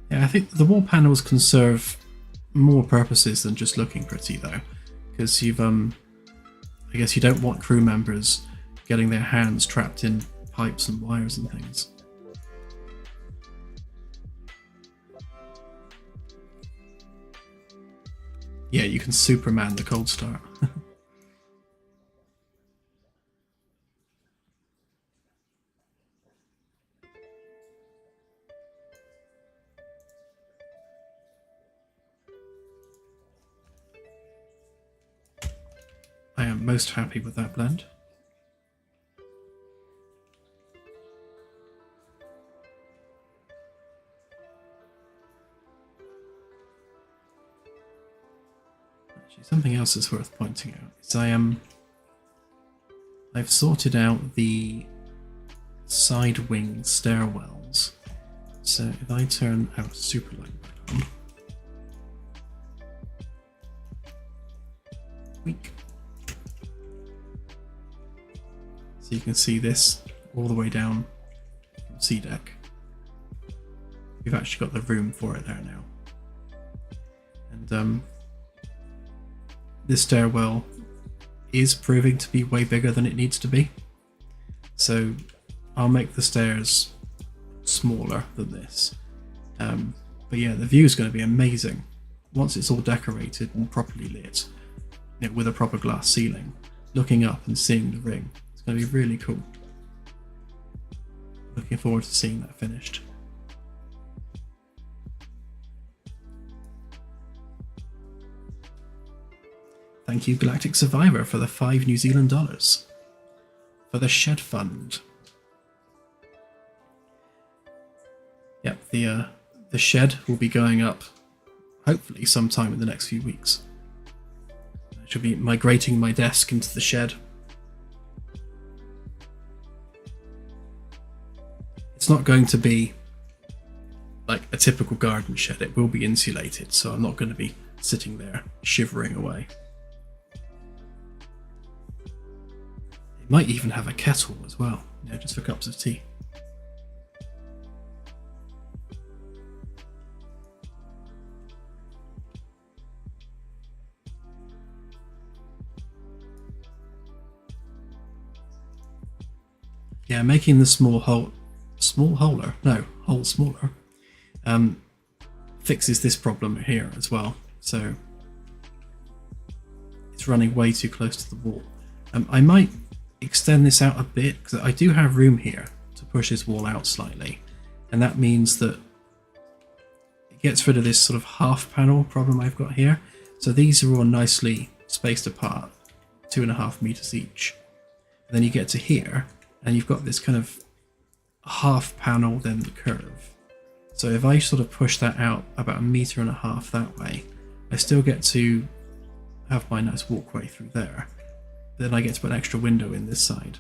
Yeah, I think the wall panels can serve more purposes than just looking pretty, though, because you've I guess you don't want crew members getting their hands trapped in pipes and wires and things. Yeah, you can Superman the cold start. I am most happy with that blend. Actually, something else is worth pointing out is I've sorted out the side wing stairwells. So if I turn our superlight back on, weak. So you can see this all the way down from C deck. We've actually got the room for it there now. And this stairwell is proving to be way bigger than it needs to be. So I'll make the stairs smaller than this. But yeah, the view is going to be amazing once it's all decorated and properly lit, you know, with a proper glass ceiling. Looking up and seeing the ring, it's going to be really cool. Looking forward to seeing that finished. Thank you, Galactic Survivor, for the $5 New Zealand dollars for the shed fund. Yep, the shed will be going up hopefully sometime in the next few weeks. I should be migrating my desk into the shed. It's not going to be like a typical garden shed. It will be insulated, so I'm not going to be sitting there shivering away. It might even have a kettle as well, you know, just for cups of tea. Yeah, making the hole smaller fixes this problem here as well. So it's running way too close to the wall. I might extend this out a bit because I do have room here to push this wall out slightly, and that means that it gets rid of this sort of half panel problem I've got here. So these are all nicely spaced apart, 2.5 meters each. And then you get to here and you've got this kind of half panel, then the curve. So if I sort of push that out about 1.5 meters that way, I still get to have my nice walkway through there. Then I get to put an extra window in this side.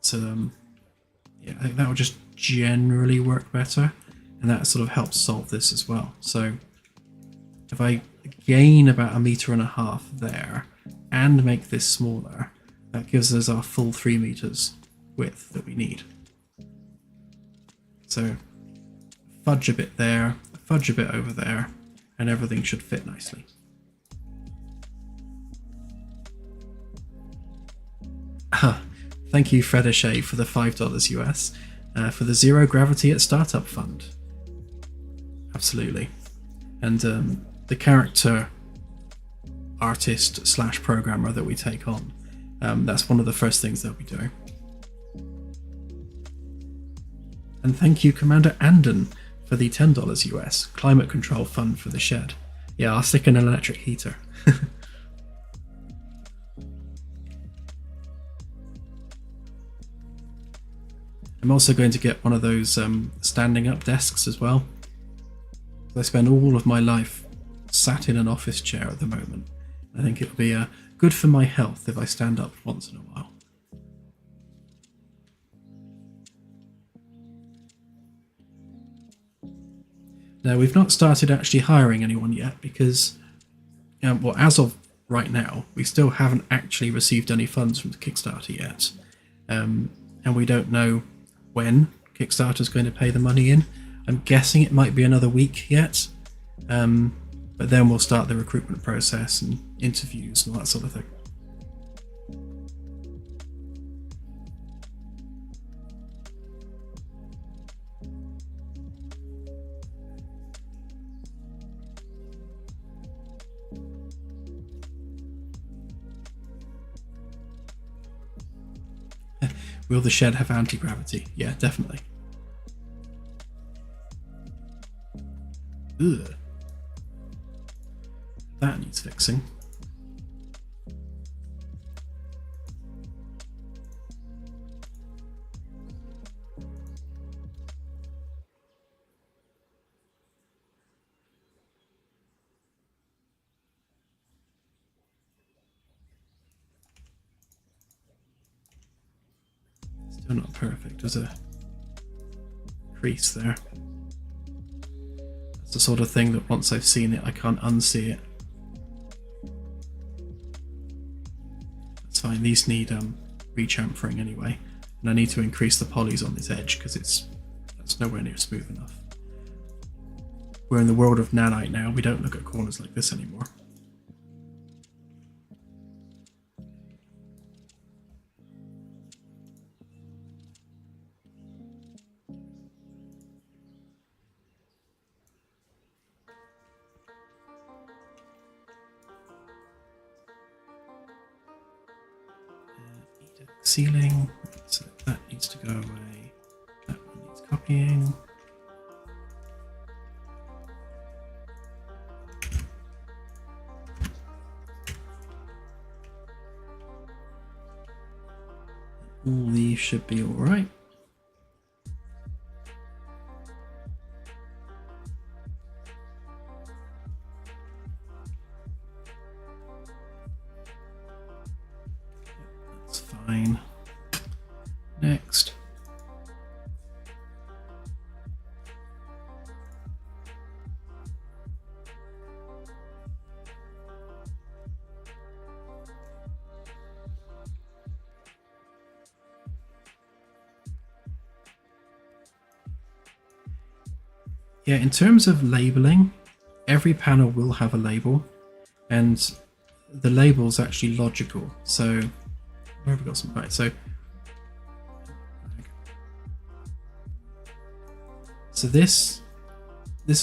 So yeah, I think that would just generally work better, and that sort of helps solve this as well. So if I gain about 1.5 meters there and make this smaller, that gives us our full 3 meters width that we need. So fudge a bit there, fudge a bit over there, and everything should fit nicely. Thank you, Fredishay, for the $5 US for the Zero Gravity at Startup Fund. Absolutely. And the character artist / programmer that we take on, that's one of the first things they'll be doing. And thank you, Commander Anden, for the $10 US climate control fund for the shed. Yeah, I'll stick an electric heater. I'm also going to get one of those standing up desks as well. I spend all of my life sat in an office chair at the moment. I think it'll be good for my health if I stand up once in a while. Now, we've not started actually hiring anyone yet because, well, as of right now, we still haven't actually received any funds from the Kickstarter yet. And we don't know when Kickstarter's going to pay the money in. I'm guessing it might be another week yet. But then we'll start the recruitment process and interviews and all that sort of thing. Will the shed have anti-gravity? Yeah, definitely. Ugh. That needs fixing. Still not perfect. There's a crease there. It's the sort of thing that once I've seen it, I can't unsee it. That's fine. These need rechamfering anyway, and I need to increase the polys on this edge because that's nowhere near smooth enough. We're in the world of Nanite now. We don't look at corners like this anymore. Ceiling, so that needs to go away. That one needs copying. All these should be all right. That's fine. Next. Yeah, in terms of labeling, every panel will have a label, and the label's actually logical. So where have we got some? Right, so this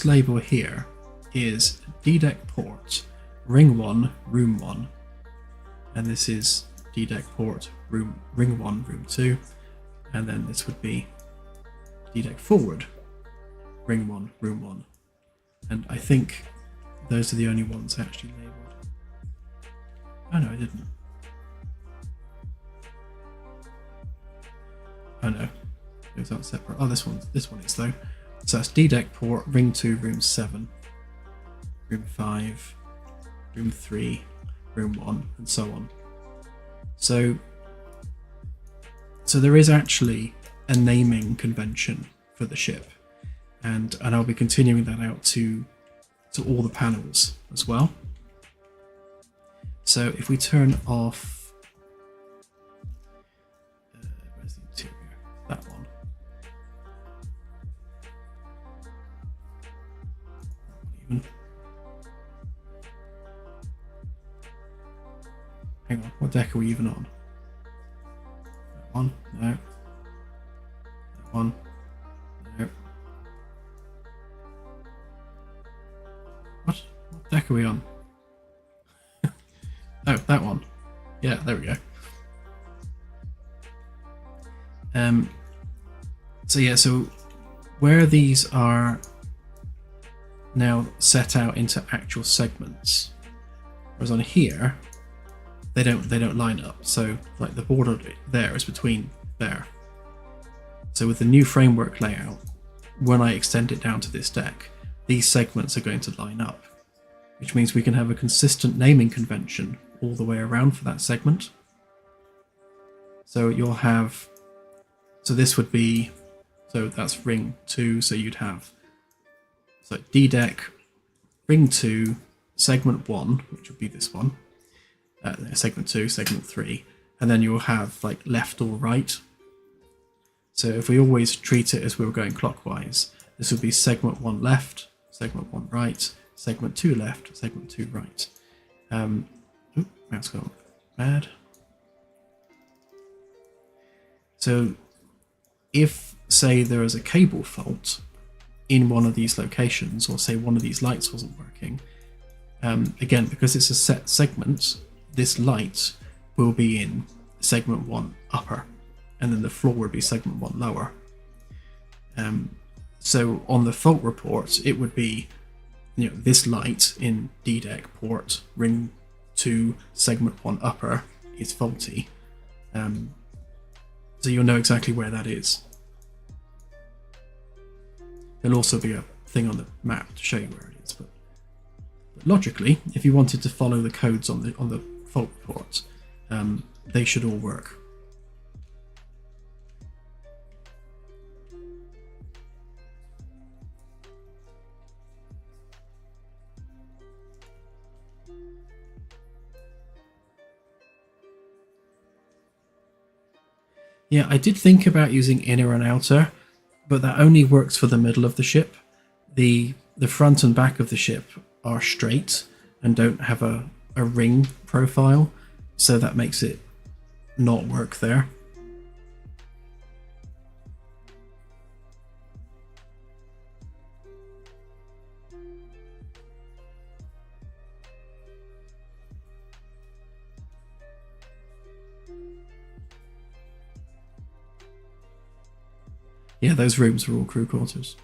label here is D-Deck port, ring 1, room 1, and this is D-Deck port, ring 1, room 2, and then this would be D-Deck forward, ring 1, room 1, and I think those are the only ones actually labelled. Oh no, I didn't. Oh no, those aren't separate. Oh, this one is though. So that's D-Deck port, ring 2, room 7. room 5, room 3, room 1, and so on. So there is actually a naming convention for the ship, and I'll be continuing that out to all the panels as well. So if we turn off, where's the interior? That one. Even. Hang on, what deck are we even on? That one? No. That one? No. What deck are we on? Oh, that one. Yeah, there we go. So where these are now set out into actual segments, whereas on here they don't line up. So like the border there is between there. So with the new framework layout, when I extend it down to this deck, these segments are going to line up, which means we can have a consistent naming convention all the way around for that segment. So you'll have, so this would be, so that's ring 2, so you'd have, so D deck, ring 2, segment 1, which would be this one, segment 2, segment 3, and then you'll have like left or right. So if we always treat it as we were going clockwise, this would be segment 1 left, segment 1 right, segment 2 left, segment 2 right. Mouse gone bad. So if, say, there is a cable fault in one of these locations, or say one of these lights wasn't working, again, because it's a set segment, this light will be in segment 1 upper, and then the floor would be segment 1 lower. So on the fault report, it would be, this light in D deck port ring 2 segment 1 upper is faulty. So you'll know exactly where that is. There'll also be a thing on the map to show you where it is, but logically, if you wanted to follow the codes on the fault report, they should all work. Yeah, I did think about using inner and outer, but that only works for the middle of the ship. The front and back of the ship are straight and don't have a ring profile, so that makes it not work there. Yeah, those rooms are all crew quarters.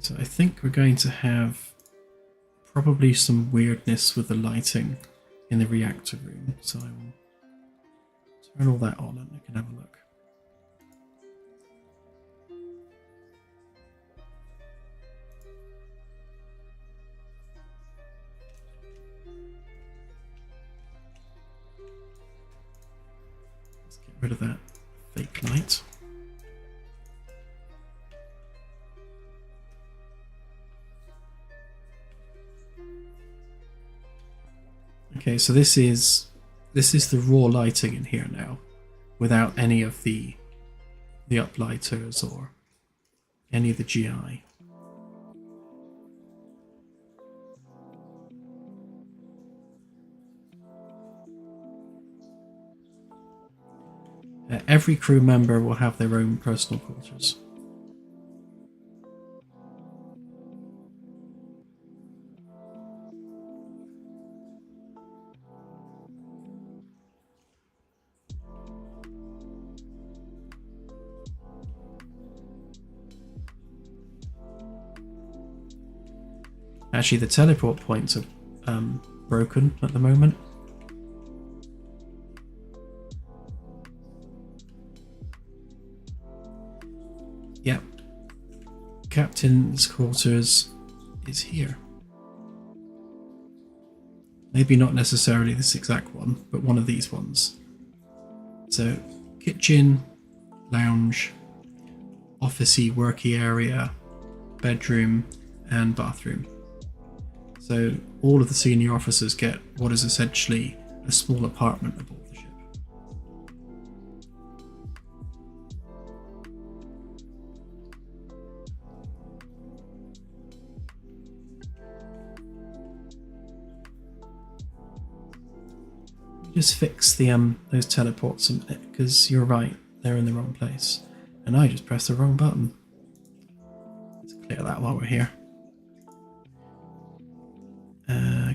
So I think we're going to have probably some weirdness with the lighting in the reactor room. So I will turn all that on and we can have a look. Let's get rid of that fake light. Okay, so this is the raw lighting in here now, without any of the uplighters or any of the GI. Every crew member will have their own personal quarters. Actually, the teleport points are broken at the moment. Yep. Captain's quarters is here. Maybe not necessarily this exact one, but one of these ones. So, kitchen, lounge, officey, worky area, bedroom, and bathroom. So all of the senior officers get what is essentially a small apartment aboard the ship. Just fix the those teleports a minute, because you're right, they're in the wrong place. And I just pressed the wrong button. Let's clear that while we're here.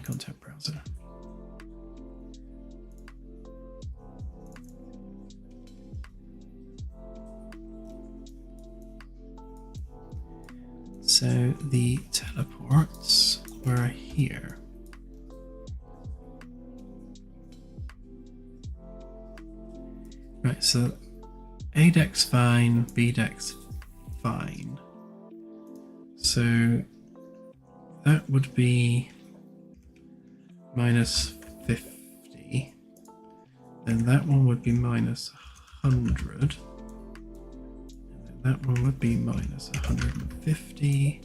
Content browser. So the teleports were here. Right, so A deck's fine, B deck's fine. So that would be minus 50. Then that one would be minus 100. And then that one would be minus 150.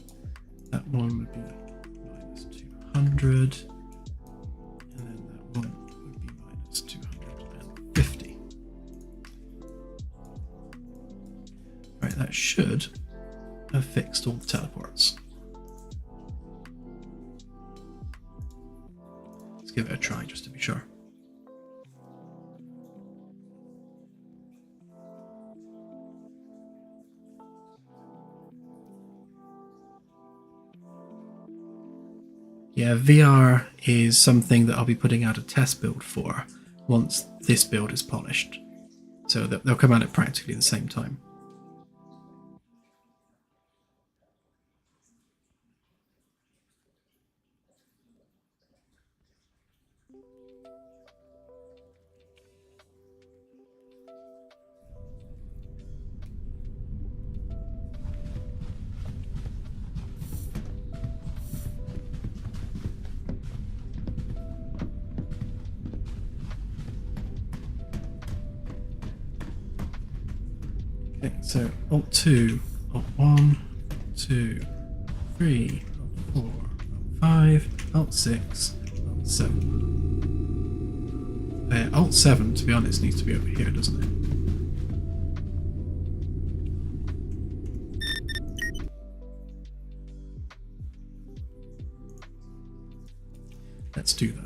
That one would be minus 200. And then that one would be minus 250. Right, that should have fixed all the teleports. Let's give it a try just to be sure. Yeah, VR is something that I'll be putting out a test build for once this build is polished. So they'll come out at practically the same time. Okay, so Alt 2, Alt 1, 2, 3, Alt 4, Alt 5, Alt 6, Alt 7. Alt 7, to be honest, needs to be over here, doesn't it? Let's do that.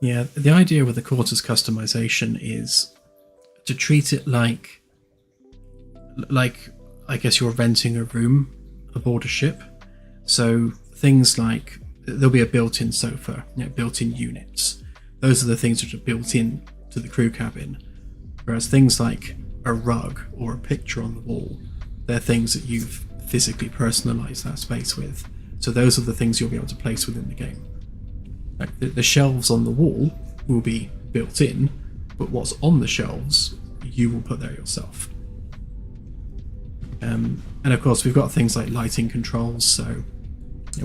Yeah, the idea with the quarters customization is to treat it like I guess you're renting a room aboard a ship. So things like there'll be a built-in sofa, built-in units. Those are the things that are built in to the crew cabin. Whereas things like a rug or a picture on the wall, they're things that you've physically personalized that space with. So those are the things you'll be able to place within the game. Like the shelves on the wall will be built in, but what's on the shelves you will put there yourself. And of course we've got things like lighting controls, so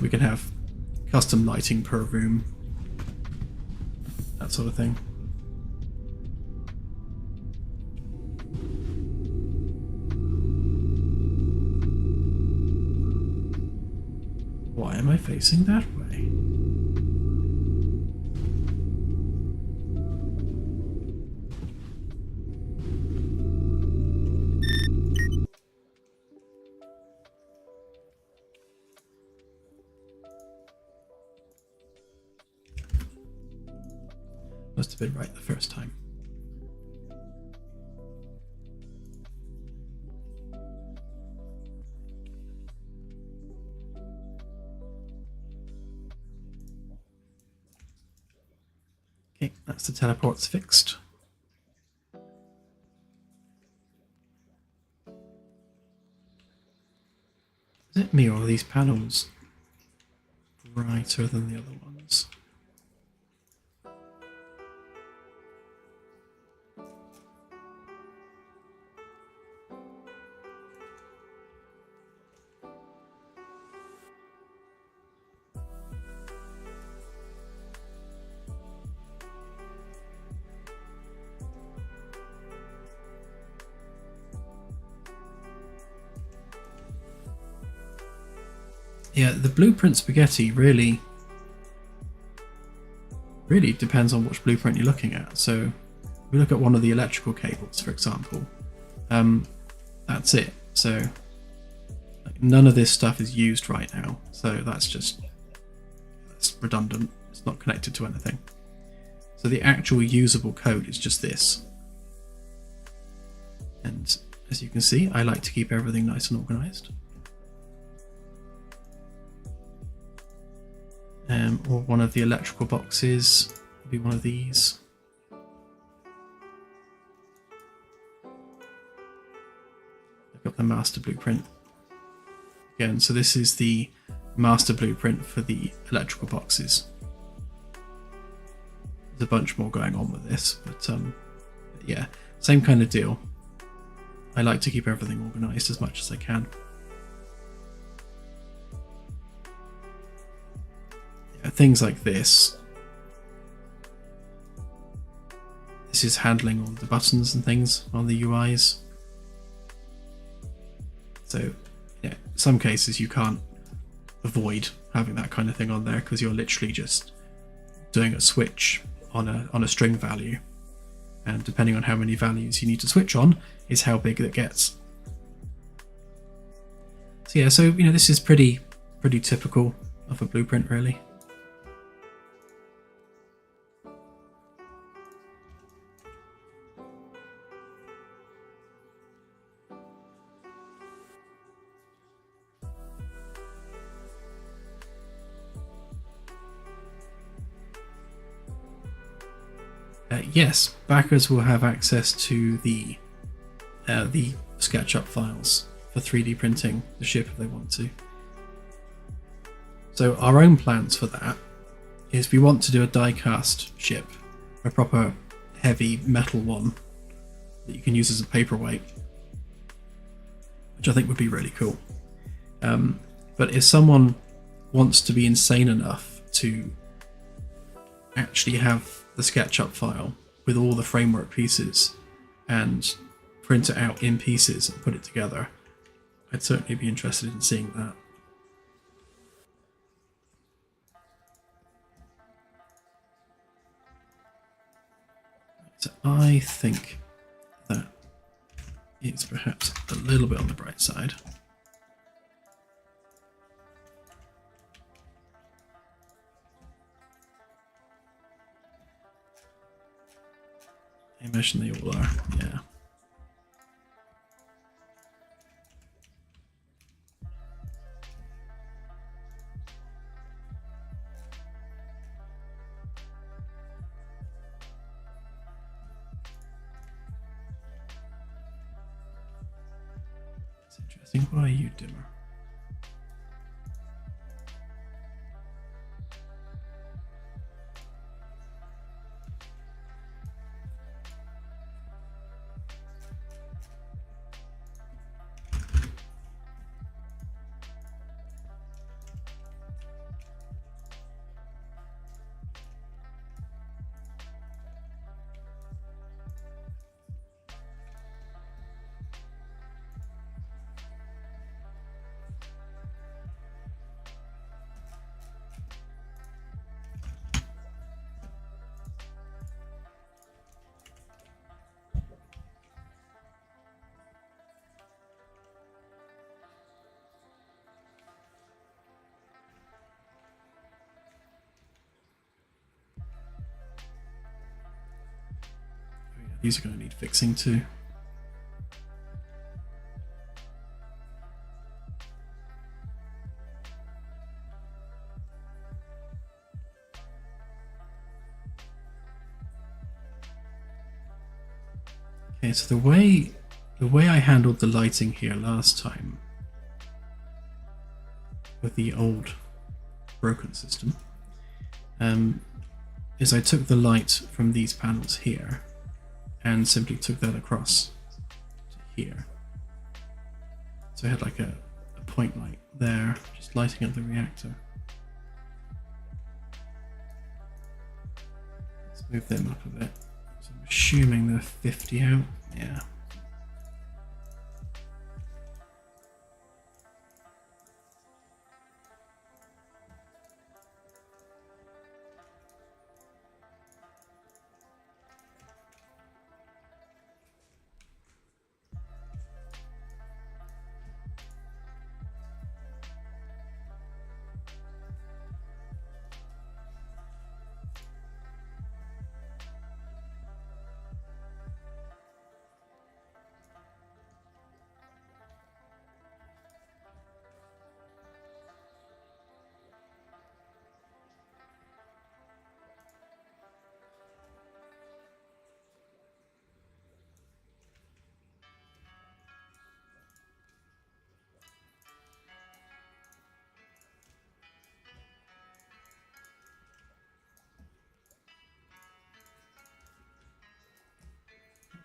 we can have custom lighting per room, that sort of thing. Why am I facing that way? been right the first time. Okay, that's the teleports fixed. Is it me, or are these panels brighter than the other ones? Yeah, the blueprint spaghetti really depends on which blueprint you're looking at. So if we look at one of the electrical cables, for example, that's it. So like, none of this stuff is used right now. So that's redundant. It's not connected to anything. So the actual usable code is just this. And as you can see, I like to keep everything nice and organized. Or one of the electrical boxes will be one of these. Look up the master blueprint. Again, so this is the master blueprint for the electrical boxes. There's a bunch more going on with this, but yeah, same kind of deal. I like to keep everything organized as much as I can. Things like this. This is handling all the buttons and things on the UIs. So, yeah, in some cases you can't avoid having that kind of thing on there because you're literally just doing a switch on a string value, and depending on how many values you need to switch on is how big it gets. So yeah, so you know, this is pretty typical of a blueprint, really. Yes, backers will have access to the SketchUp files for 3D printing the ship if they want to. So our own plans for that is we want to do a die-cast ship, a proper heavy metal one that you can use as a paperweight, which I think would be really cool. But if someone wants to be insane enough to actually have the SketchUp file with all the framework pieces and print it out in pieces and put it together, I'd certainly be interested in seeing that. So I think that it's perhaps a little bit on the bright side. I imagine they all are, yeah. It's interesting. Why are you dimmer? These are going to need fixing too. Okay, so the way I handled the lighting here last time with the old broken system is I took the light from these panels here and simply took that across to here. So I had like a point light there, just lighting up the reactor. Let's move them up a bit. So I'm assuming they're 50 out. Yeah.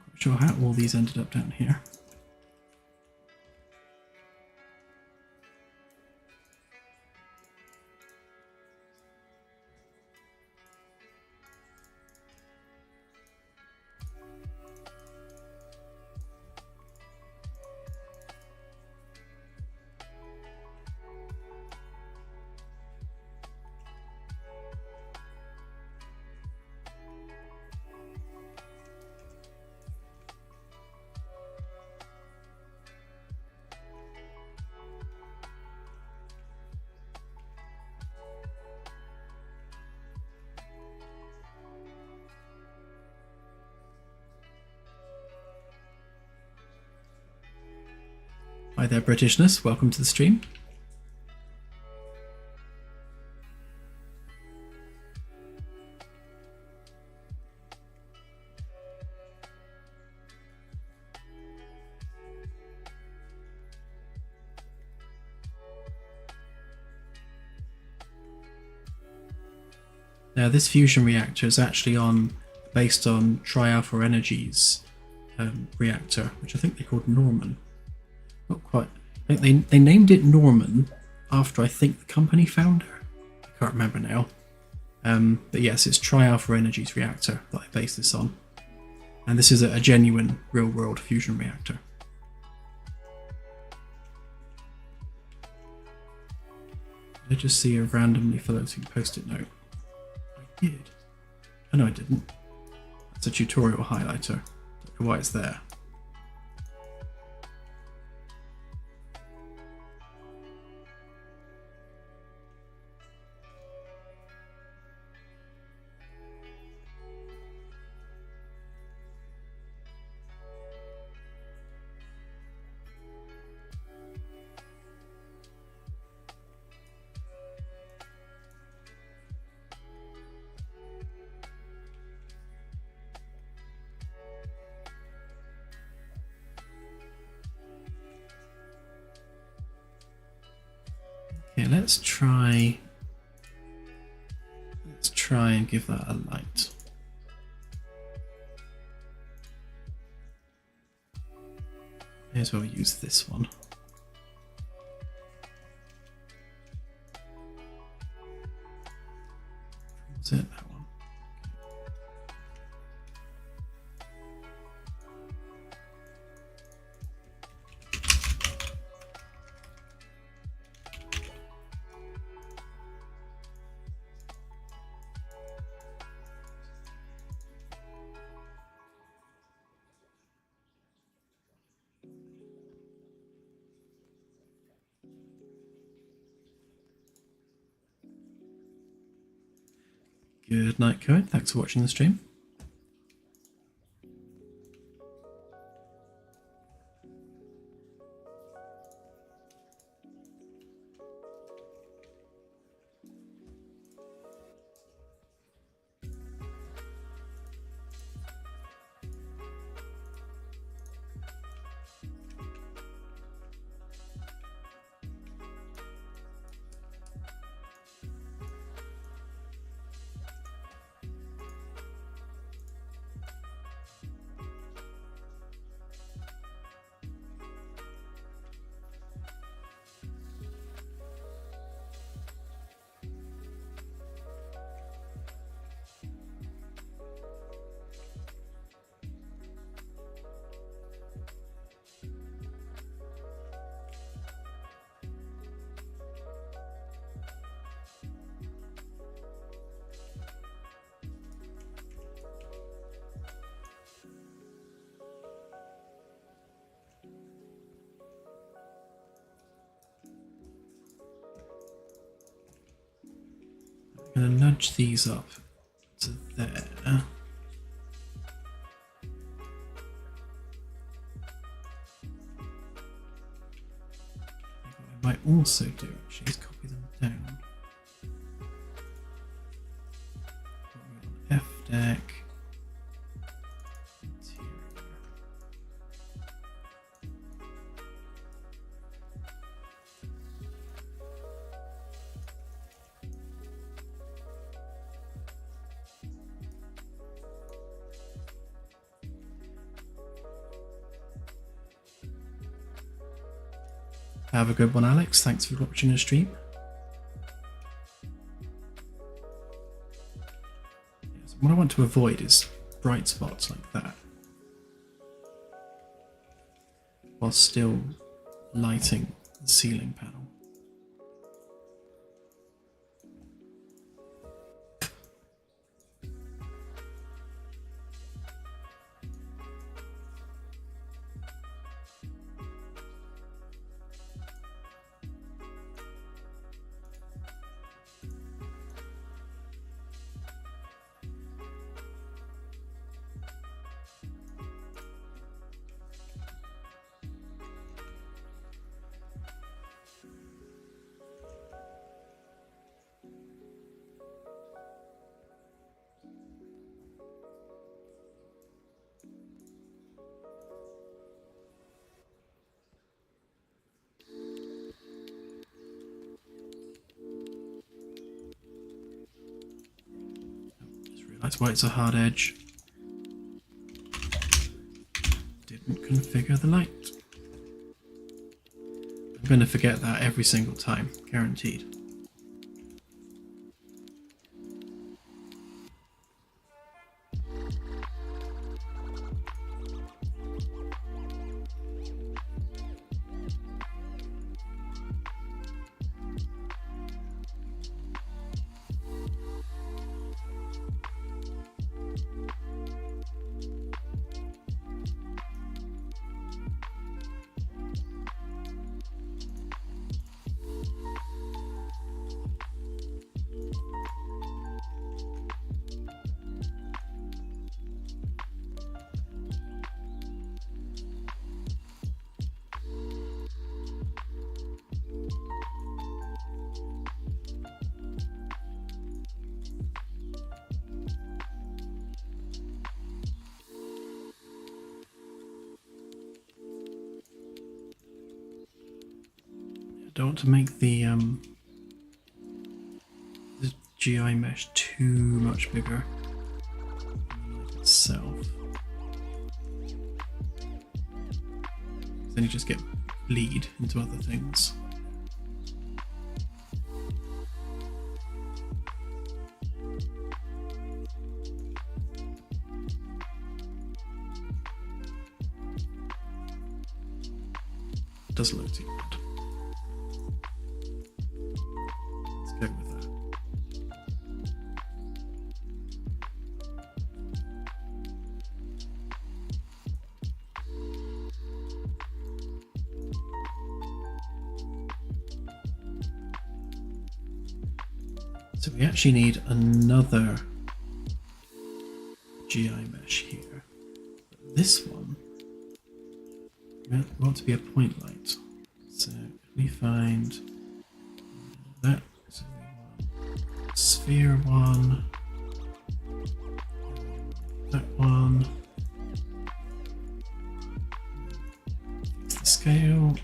Not sure how all these ended up down here. Hi there, Britishness. Welcome to the stream. Now, this fusion reactor is actually based on Tri-Alpha Energy's reactor, which I think they called Norman. Not quite. I think they named it Norman after, I think, the company founder. I can't remember now. But yes, it's Tri-Alpha Energy's reactor that I based this on. And this is a genuine, real-world fusion reactor. Did I just see a randomly floating post-it note? I did. Oh no, I didn't. That's a tutorial highlighter. Don't know why it's there. Okay, let's try and give that a light. May as well use this one. Was it that one? Good night, Cohen. Thanks for watching the stream. nudge these up to there. What I might also do actually is copy them down. F deck. Have a good one, Alex. Thanks for watching the stream. Yes, what I want to avoid is bright spots like that, while still lighting the ceiling panel. That's why it's a hard edge. Didn't configure the light. I'm going to forget that every single time, guaranteed. Don't want to make the GI mesh too much bigger than itself. Then you just get bleed into other things. Doesn't look too bad. Go with that. So we actually need another GI mesh here. But this one, we want to be a point light. So if we find that. Sphere one, that one, fix the scale,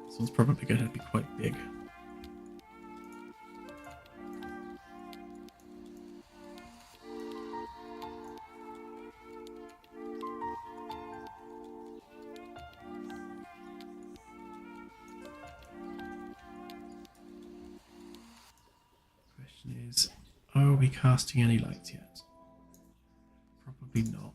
this one's probably going to be quite big. Is, are we casting any light yet? Probably not.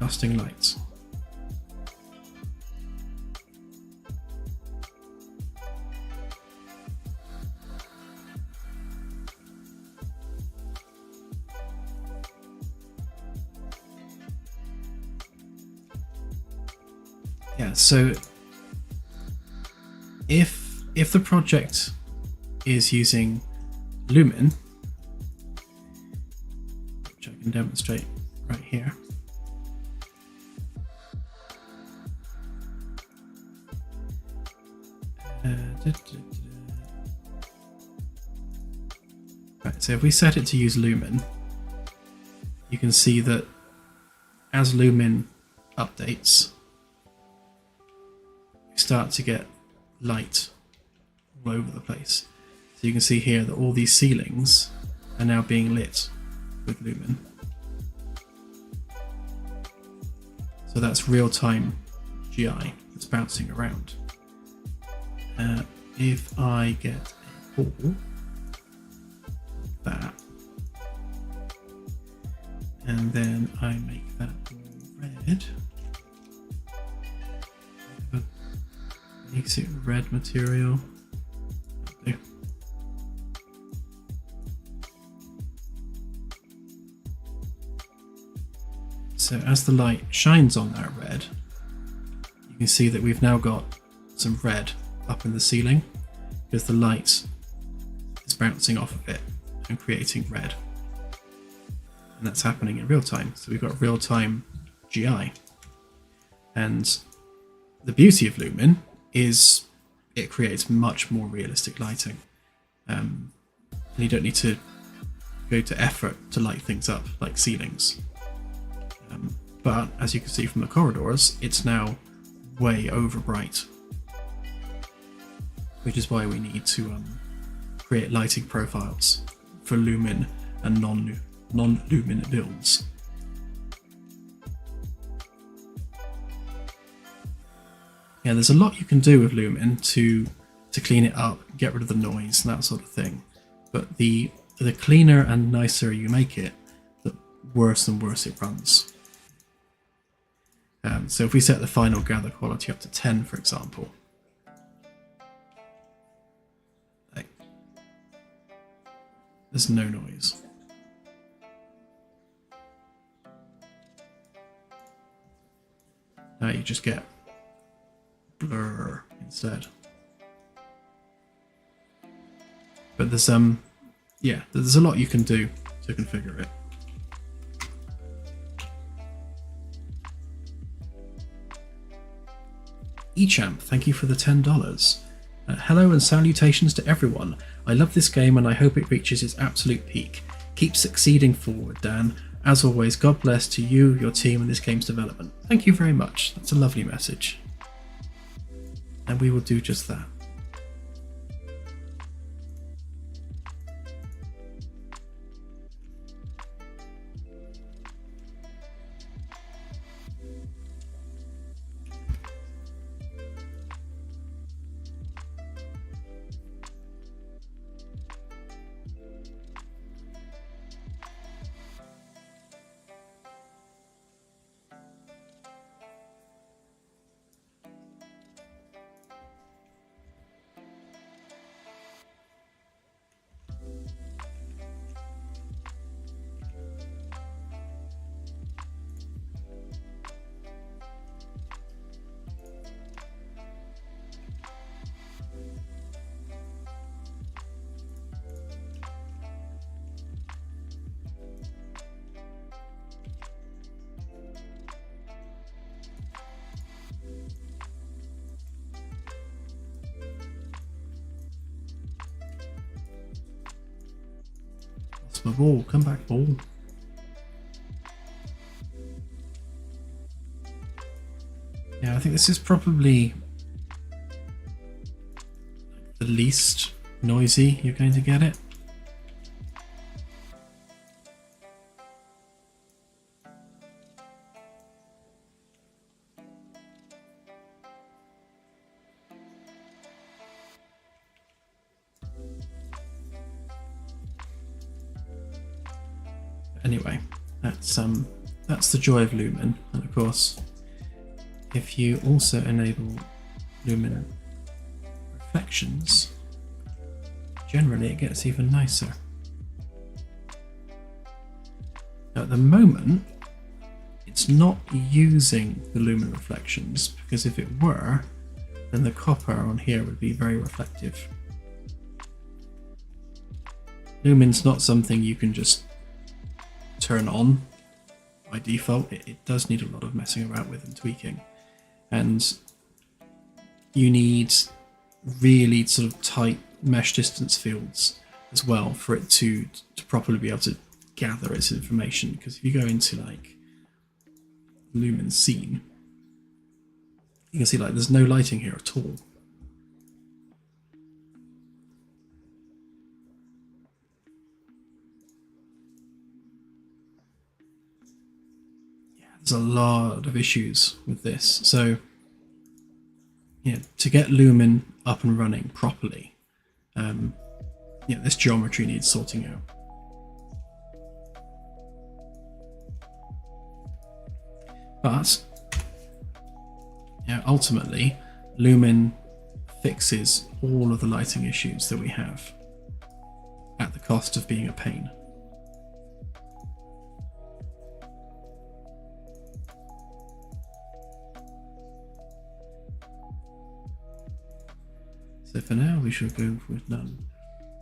casting lights. Yeah, so if the project is using Lumen, which I can demonstrate right here, right, so if we set it to use Lumen, you can see that as Lumen updates, we start to get light all over the place. So you can see here that all these ceilings are now being lit with Lumen. So that's real-time GI that's bouncing around. If I get a ball like that, and then I make that ball red, makes it red material. So as the light shines on that red, you can see that we've now got some red up in the ceiling because the light is bouncing off of it and creating red. And that's happening in real time. So we've got real time GI. And the beauty of Lumen is it creates much more realistic lighting. And you don't need to go to effort to light things up like ceilings. But as you can see from the corridors, it's now way over bright, which is why we need to create lighting profiles for Lumen and non-Lumen builds. Yeah, there's a lot you can do with Lumen to clean it up, get rid of the noise and that sort of thing. But the cleaner and nicer you make it, the worse and worse it runs. So if we set the final gather quality up to 10, for example, like, there's no noise. Now you just get blur instead. But there's yeah, there's a lot you can do to configure it. Echamp, thank you for the $10. Hello and salutations to everyone. I love this game and I hope it reaches its absolute peak. Keep succeeding forward, Dan. As always, God bless to you, your team, and this game's development. Thank you very much. That's a lovely message. And we will do just that. My ball, come back, ball. Yeah, I think this is probably the least noisy you're going to get it. Anyway, that's that's the joy of Lumen. And of course, if you also enable Lumen reflections, generally it gets even nicer. Now at the moment, it's not using the Lumen reflections, because if it were, then the copper on here would be very reflective. Lumen's not something you can just turn on by default. It does need a lot of messing around with and tweaking, and you need really sort of tight mesh distance fields as well for it to properly be able to gather its information. Because if you go into like Lumen scene, you can see like there's no lighting here at all. There's a lot of issues with this. So yeah, to get Lumen up and running properly, this geometry needs sorting out. But ultimately, Lumen fixes all of the lighting issues that we have at the cost of being a pain. So for now, we should go with none.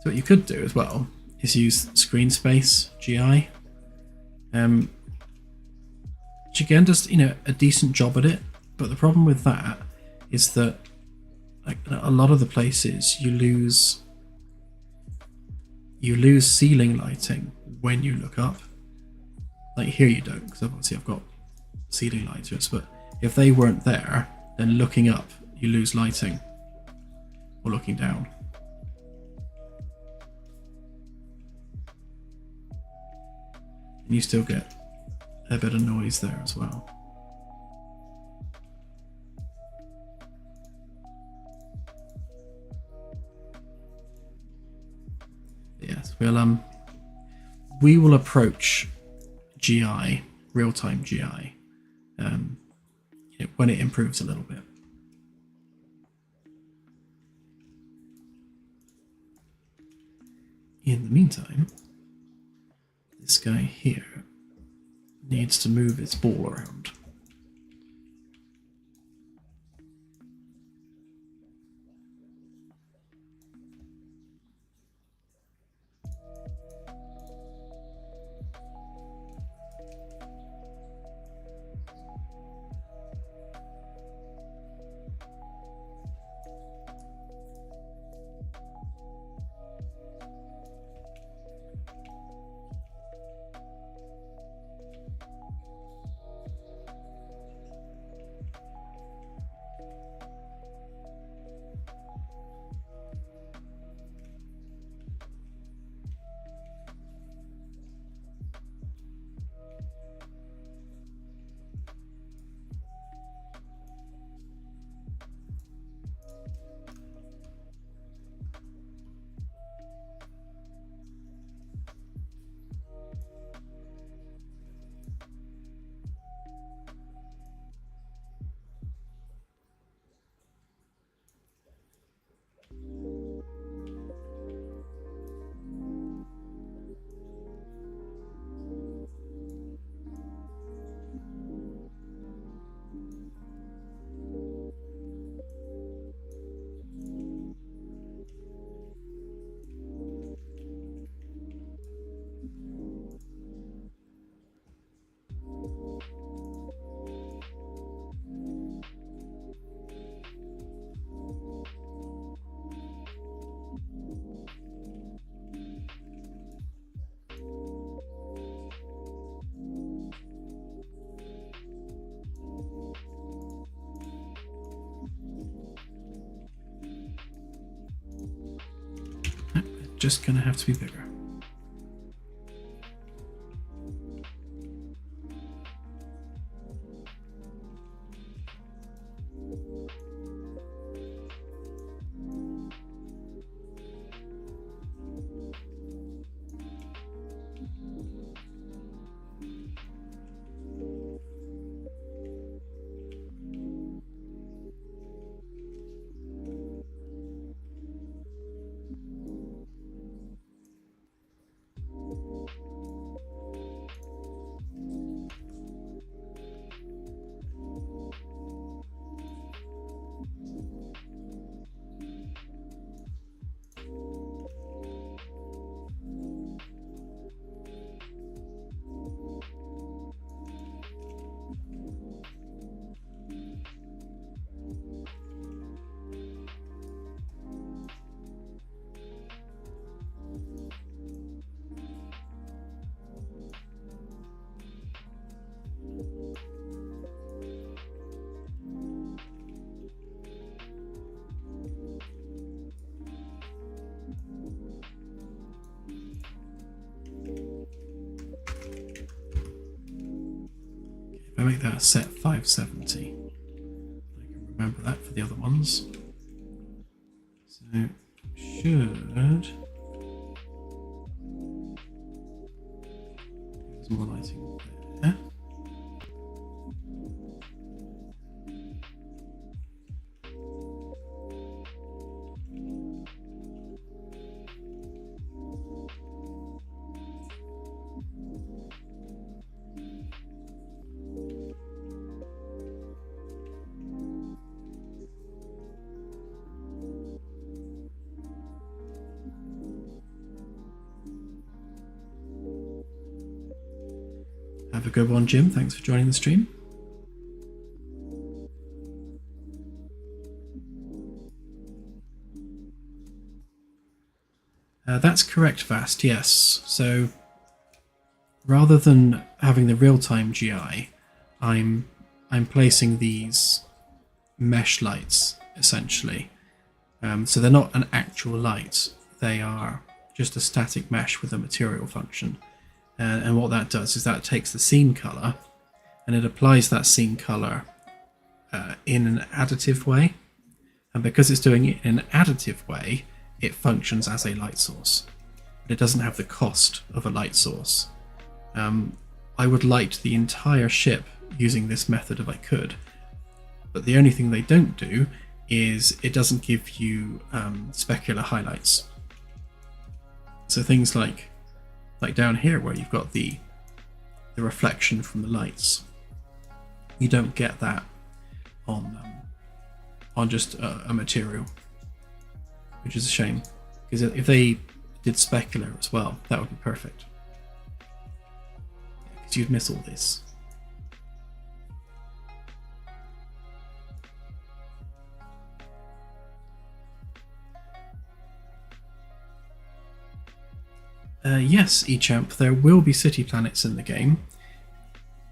So what you could do as well is use screen space GI, which again does a decent job at it. But the problem with that is that like a lot of the places you lose ceiling lighting when you look up. Like here you don't, because obviously I've got ceiling lighters, but if they weren't there, then looking up you lose lighting, or looking down. And you still get a bit of noise there as well. Yes, we will approach GI, real-time GI, when it improves a little bit. In the meantime, this guy here needs to move its ball around. Just gonna have to be bigger. make that set 570. I can remember that for the other ones. So should there's more lighting there. Have a good one, Jim. Thanks for joining the stream. That's correct, Vast, yes. So rather than having the real-time GI, I'm placing these mesh lights, essentially. So they're not an actual light. They are just a static mesh with a material function. And what that does is that takes the scene color and it applies that scene color in an additive way. And because it's doing it in an additive way, it functions as a light source. But it doesn't have the cost of a light source. I would light the entire ship using this method if I could. But the only thing they don't do is it doesn't give you specular highlights. So things like down here where you've got the reflection from the lights, you don't get that on just a material, which is a shame, because if they did specular as well, that would be perfect, because you'd miss all this. Yes, eChamp, there will be city planets in the game,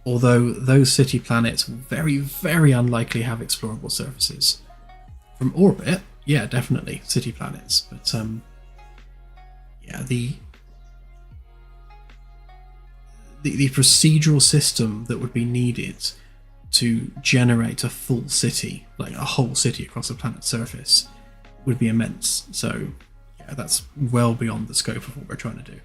although those city planets very, very unlikely have explorable surfaces. From orbit, yeah, definitely city planets, but yeah, the procedural system that would be needed to generate a full city, like a whole city across a planet's surface, would be immense. So yeah, that's well beyond the scope of what we're trying to do.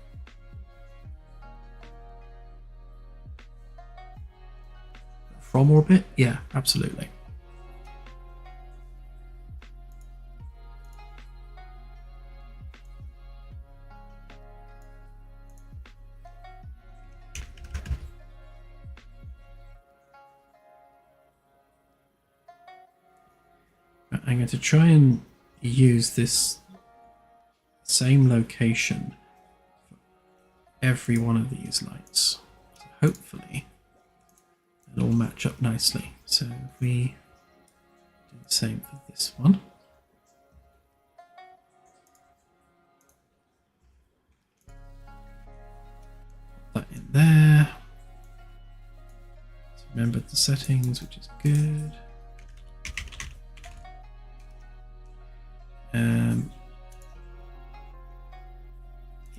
From orbit? Yeah, absolutely. I'm going to try and use this same location for every one of these lights. So hopefully it'll all match up nicely. So if we do the same for this one. Put that in there. So remember the settings, which is good.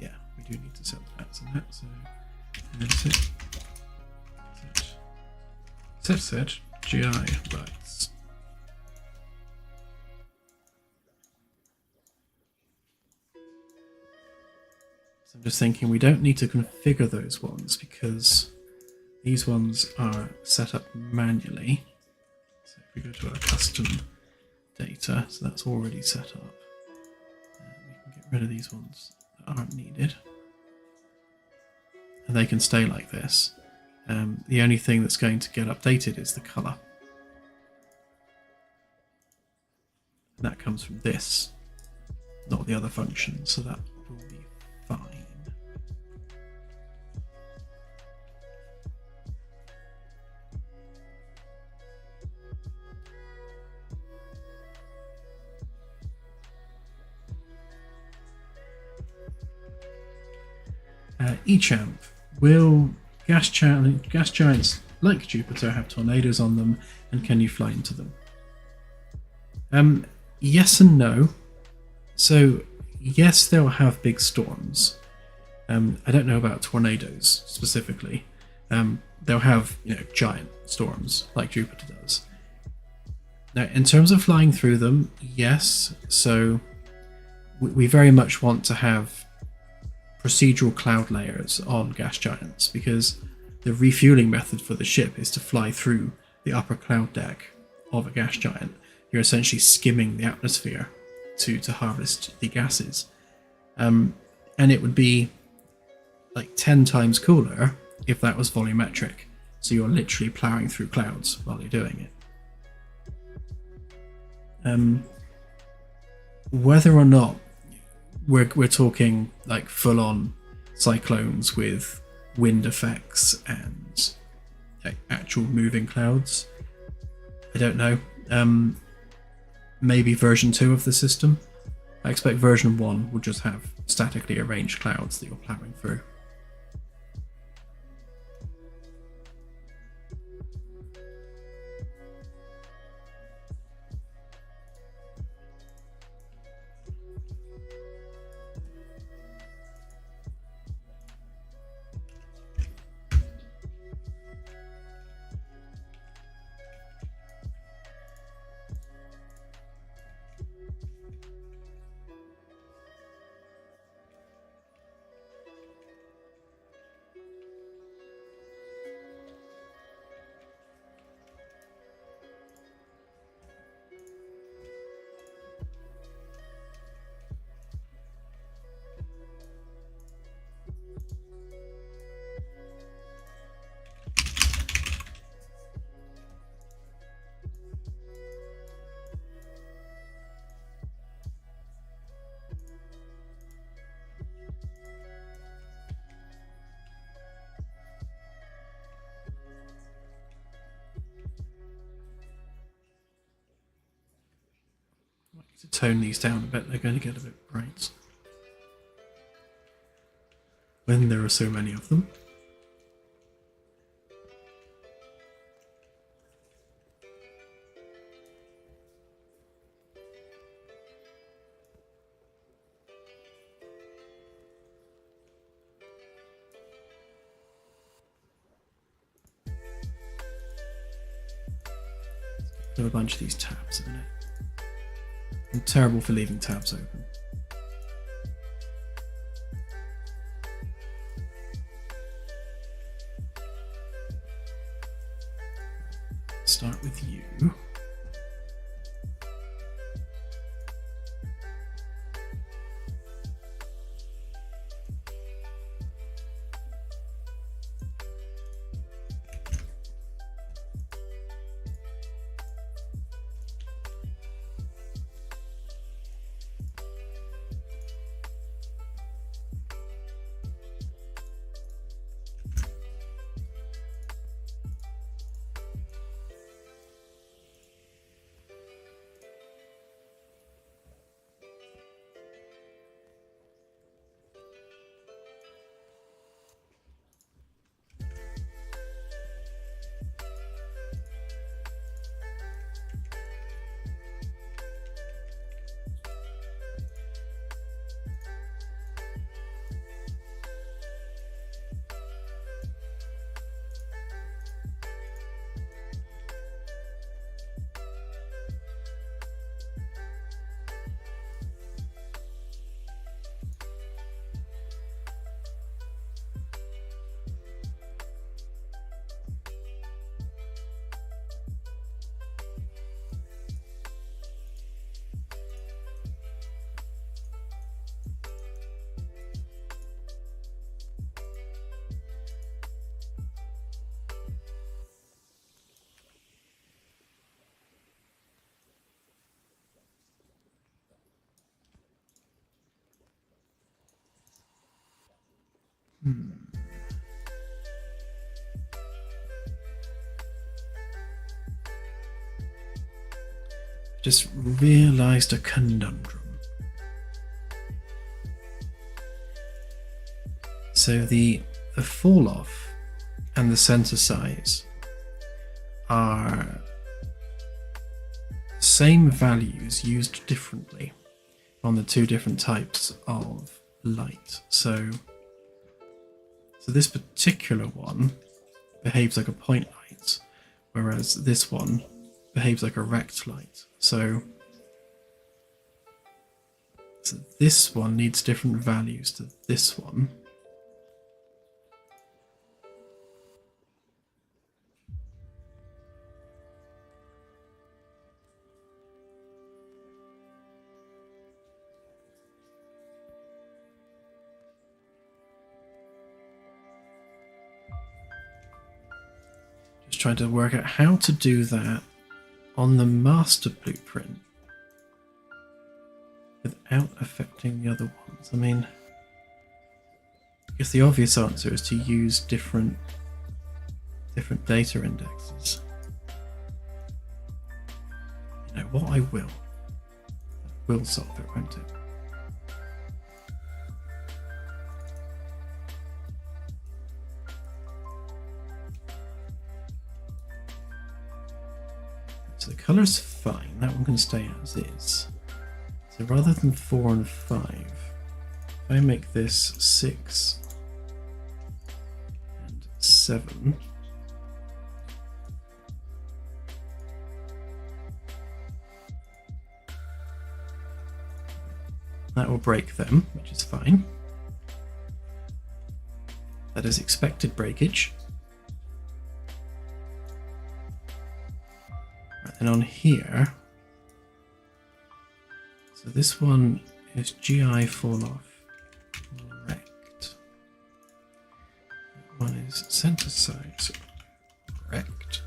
Yeah, we do need to set that and that. So set GI lights. So I'm just thinking we don't need to configure those ones because these ones are set up manually. So if we go to our custom data, so that's already set up. We can get rid of these ones that aren't needed. And they can stay like this. The only thing that's going to get updated is the colour. And that comes from this, not the other function, so that will be fine. eChamp, will gas giants like Jupiter have tornadoes on them, and can you fly into them? Yes and no. So yes, they'll have big storms. I don't know about tornadoes specifically, they'll have, giant storms like Jupiter does. Now, in terms of flying through them, yes. So we very much want to have procedural cloud layers on gas giants, because the refueling method for the ship is to fly through the upper cloud deck of a gas giant. You're essentially skimming the atmosphere to harvest the gases. And it would be like 10 times cooler if that was volumetric. So you're literally plowing through clouds while you're doing it. Whether or not we're talking like full-on cyclones with wind effects and actual moving clouds, I don't know. Maybe version 2 of the system. I expect version 1 will just have statically arranged clouds that you're plowing through. To tone these down a bit, they're going to get a bit bright when there are so many of them. There are a bunch of these tabs in it. I'm terrible for leaving tabs open. Start with you. Just realised a conundrum. So the fall off and the centre size are the same values used differently on the two different types of light. So this particular one behaves like a point light, whereas this one behaves like a rect light. So this one needs different values to this one. Just trying to work out how to do that on the master blueprint without affecting the other ones. I mean, I guess the obvious answer is to use different data indexes. You know what, I will solve it, won't it? So the colour's fine, that one can stay as is. So rather than 4 and 5, if I make this 6 and 7, that will break them, which is fine. That is expected breakage. And on here, so this one is GI fall off rect. That one is center size rect.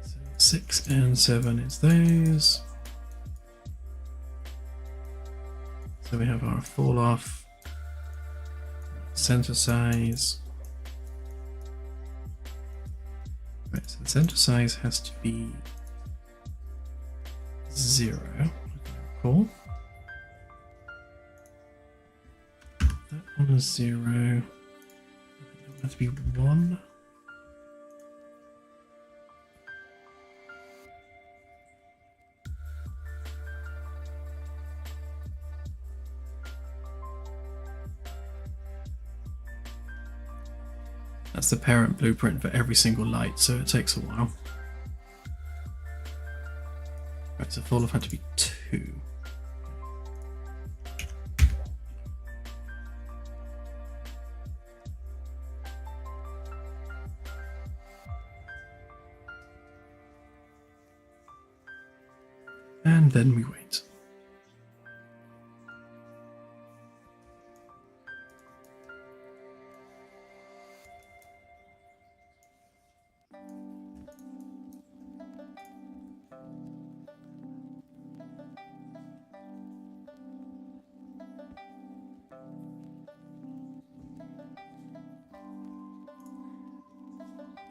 So 6 and 7 is those. So we have our fall off, center size. Right, so the center size has to be 0. Cool. That one is 0. I think that one has to be 1. That's the parent blueprint for every single light, so it takes a while. Right, so fall off had to be 2. And then we wait.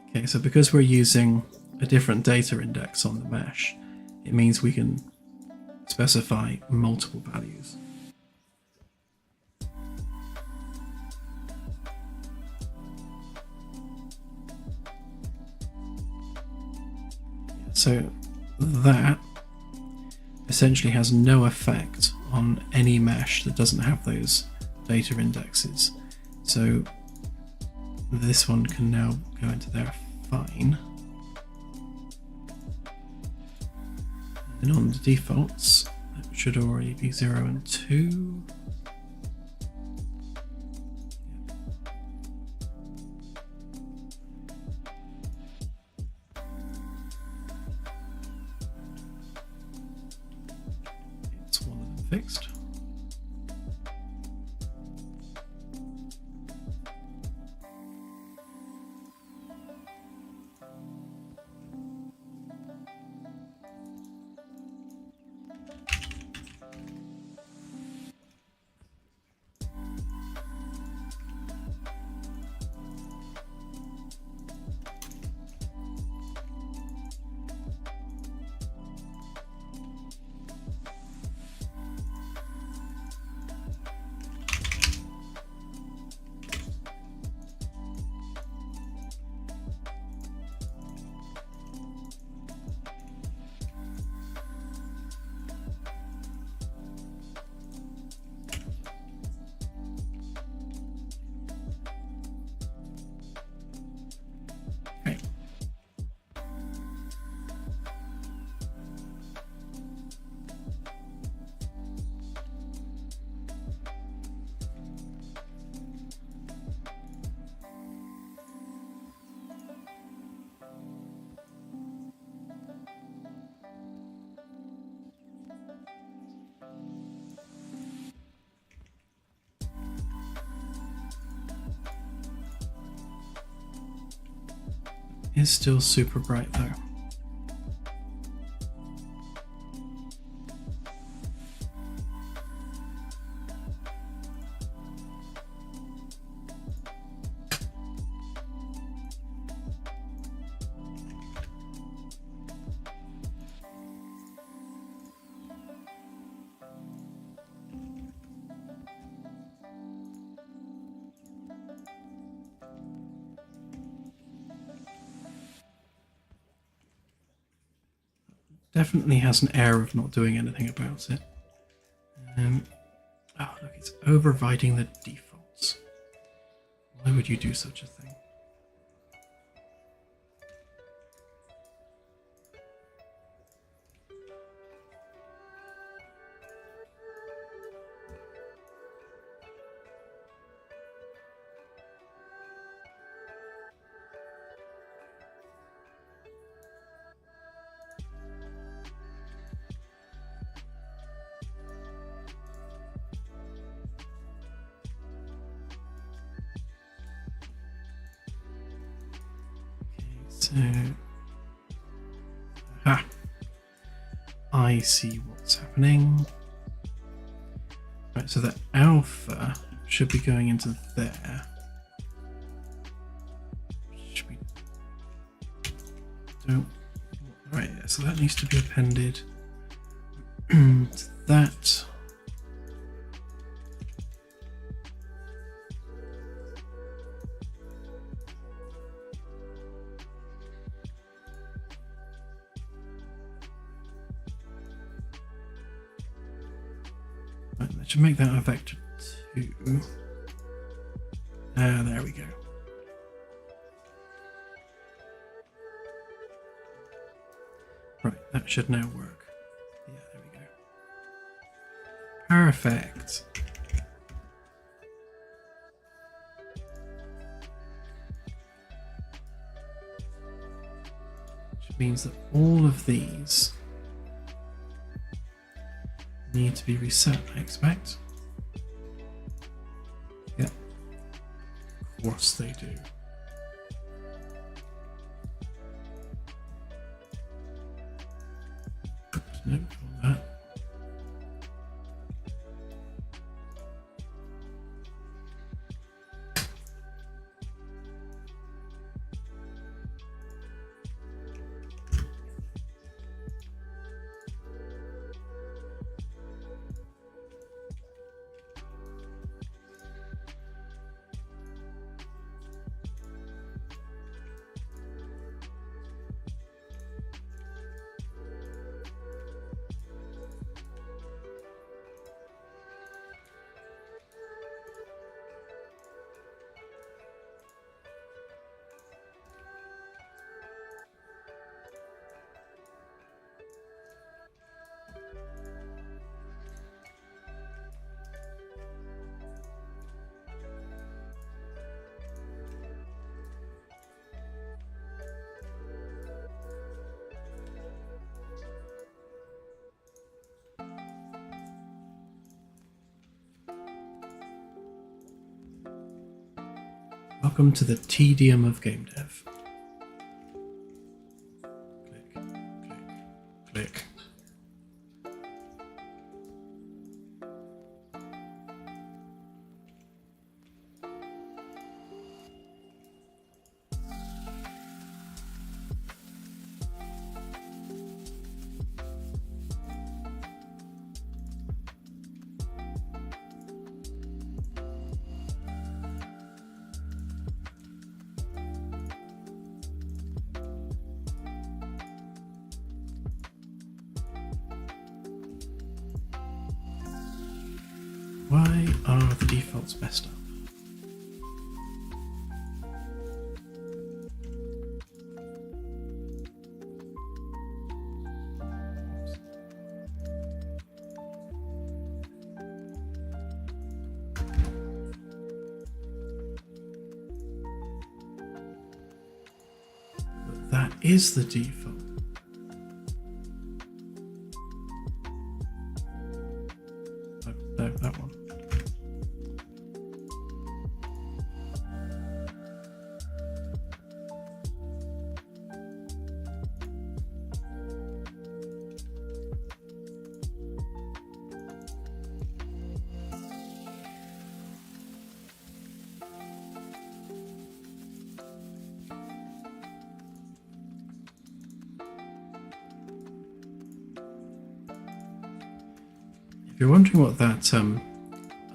Okay, so because we're using a different data index on the mesh, it means we can specify multiple values. So that essentially has no effect on any mesh that doesn't have those data indexes. So this one can now go into there fine. And on the defaults, that should already be 0 and 2. It's one of them fixed. is still super bright though. Definitely has an air of not doing anything about it. Oh, look, it's overriding the defaults. Why would you do such a thing? So, I see what's happening. Right, so the alpha should be going into there. Should we don't right, yeah, so that needs to be appended to that. Right, that should make that a vector 2. There we go. Right, that should now work. Yeah, there we go. Perfect. Which means that all of these need to be reset, I expect. Yeah, of course they do. Note all that. Welcome to the tedium of game dev. Click, click, click. Why are the defaults messed up? But that is the default. No, that one. If you're wondering what that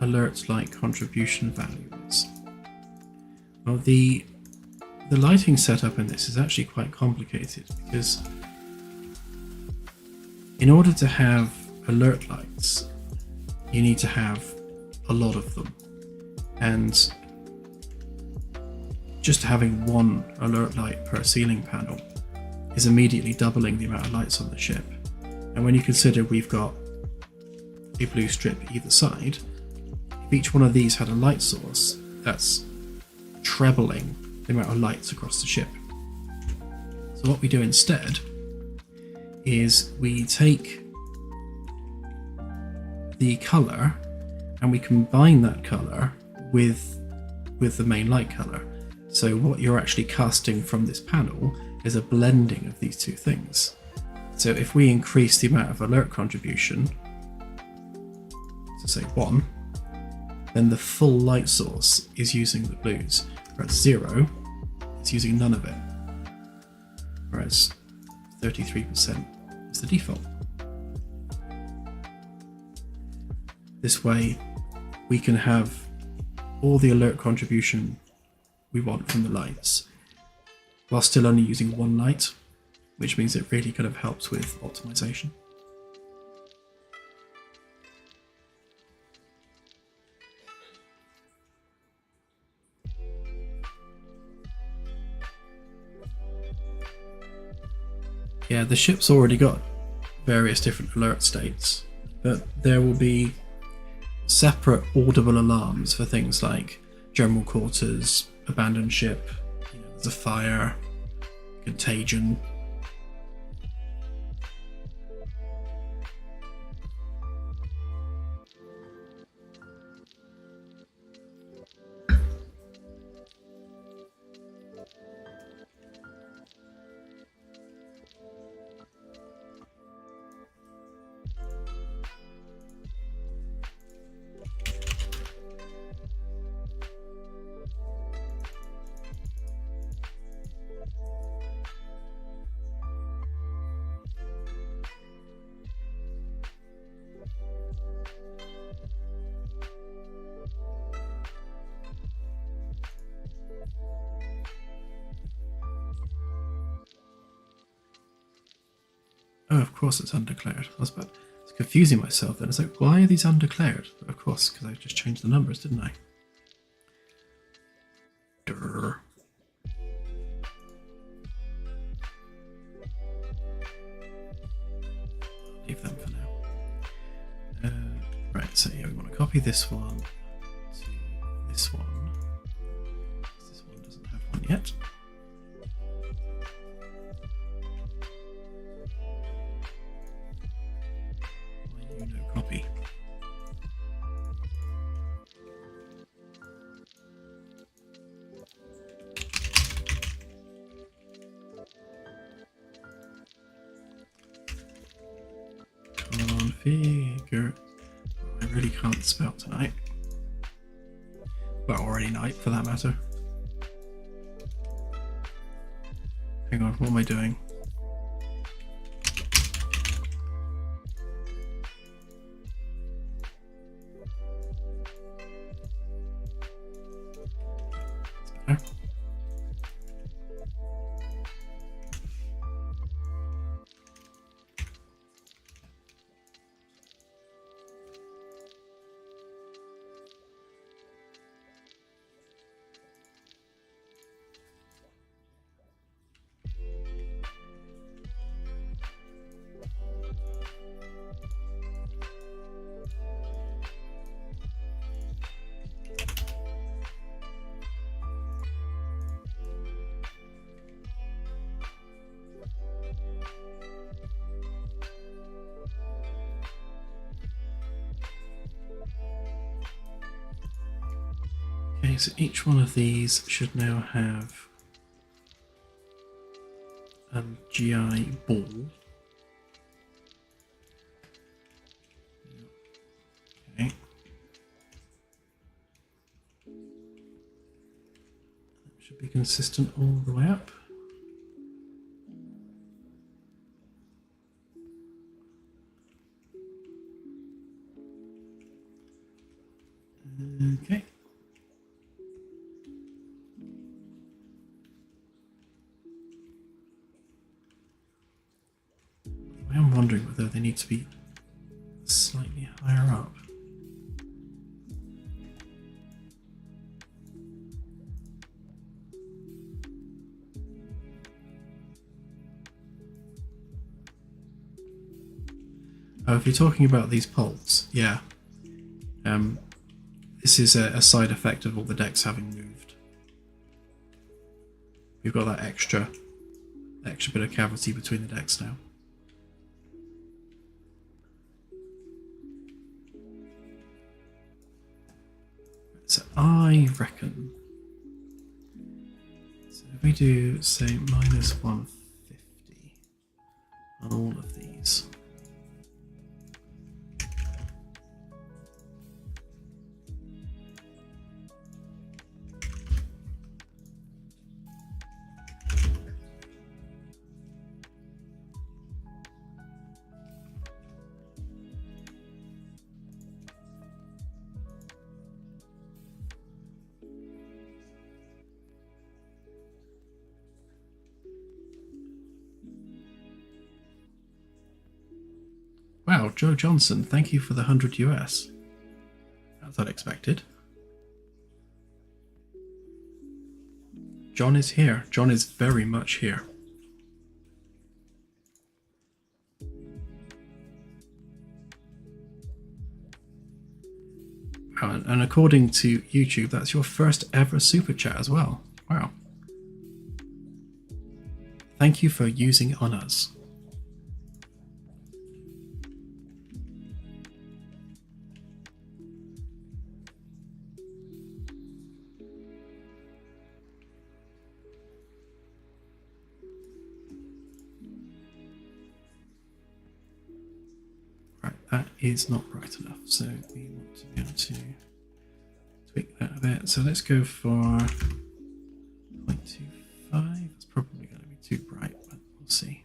alert light contribution value is, well, the lighting setup in this is actually quite complicated, because in order to have alert lights, you need to have a lot of them, and just having one alert light per ceiling panel is immediately doubling the amount of lights on the ship. And when you consider we've got a blue strip either side, if each one of these had a light source, that's trebling the amount of lights across the ship. So what we do instead is we take the colour and we combine that colour with the main light colour. So what you're actually casting from this panel is a blending of these two things. So if we increase the amount of alert contribution to say 1, then the full light source is using the blues, whereas 0 is using none of it, whereas 33% is the default. This way we can have all the alert contribution we want from the lights while still only using one light, which means it really kind of helps with optimization. Yeah, the ship's already got various different alert states, but there will be separate audible alarms for things like general quarters, abandoned ship, there's a fire, contagion. Oh, of course it's undeclared. I was confusing myself then. It's like, why are these undeclared? But of course, because I just changed the numbers, didn't I? Durr. Leave them for now. Right, so yeah, we want to copy this one to this one. This one doesn't have one yet. Copy. Configure. I really can't spell tonight. Well, or any night for that matter. Hang on, what am I doing? Okay, so each one of these should now have a GI ball. Okay. That should be consistent all the way up. Okay. I am wondering whether they need to be slightly higher up. Oh, if you're talking about these poles, yeah. This is a side effect of all the decks having moved. We've got that extra bit of cavity between the decks now. So I reckon, so if we do say minus 150 on all of these. Wow, Joe Johnson, thank you for the 100 US. That's unexpected. John is here. John is very much here. And according to YouTube, that's your first ever super chat as well. Wow. Thank you for using on us. That is not bright enough, so we want to be able to tweak that a bit. So let's go for 0.25. It's probably going to be too bright, but we'll see.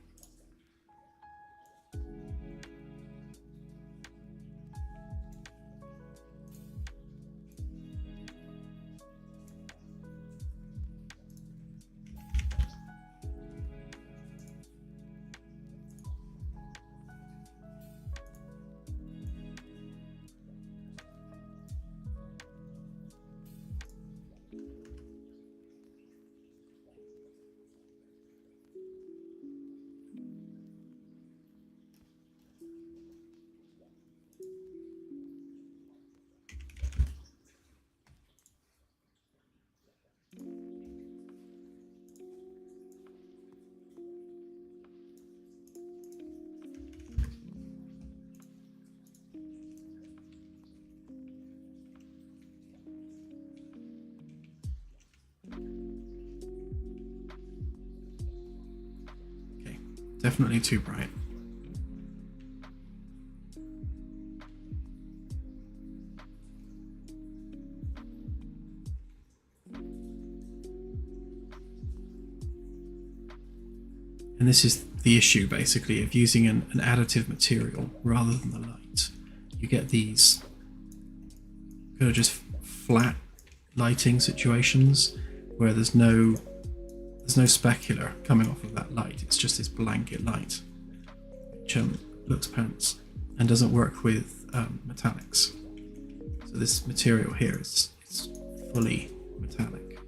Definitely too bright. And this is the issue, basically, of using an additive material rather than the light. You get these kind of just flat lighting situations where there's no specular coming off of that light. It's just this blanket light, which looks pants and doesn't work with metallics. So this material here is fully metallic,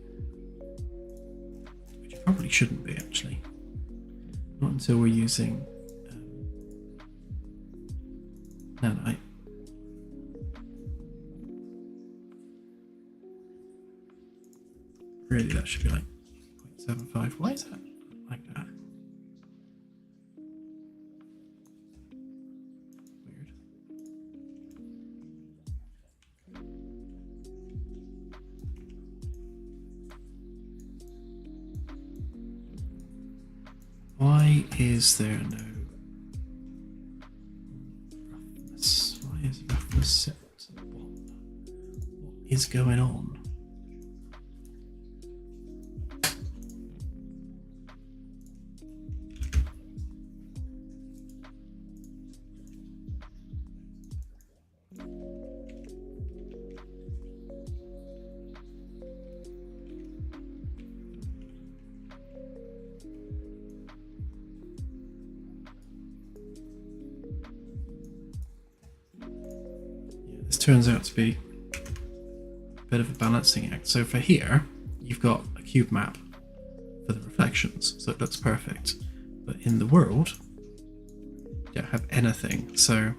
which it probably shouldn't be, actually. Not until we're using nanite. Really, that should be like 0.75. Why is that like that? Weird. Why is there no roughness? Why is roughness set to 1? What is going on? this turns out to be a bit of a balancing act. So for here, you've got a cube map for the reflections, so it looks perfect. But in the world, you don't have anything, so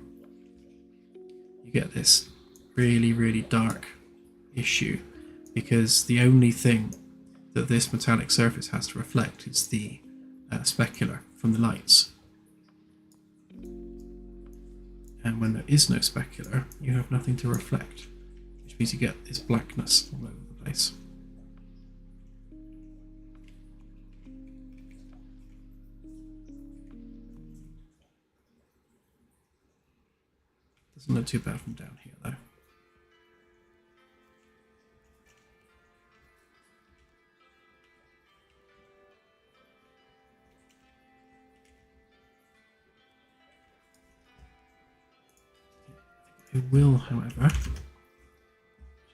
you get this really, really dark issue, because the only thing that this metallic surface has to reflect is the specular from the lights. And when there is no specular, you have nothing to reflect, which means you get this blackness all over the place. Doesn't look too bad from down here though. I will, however,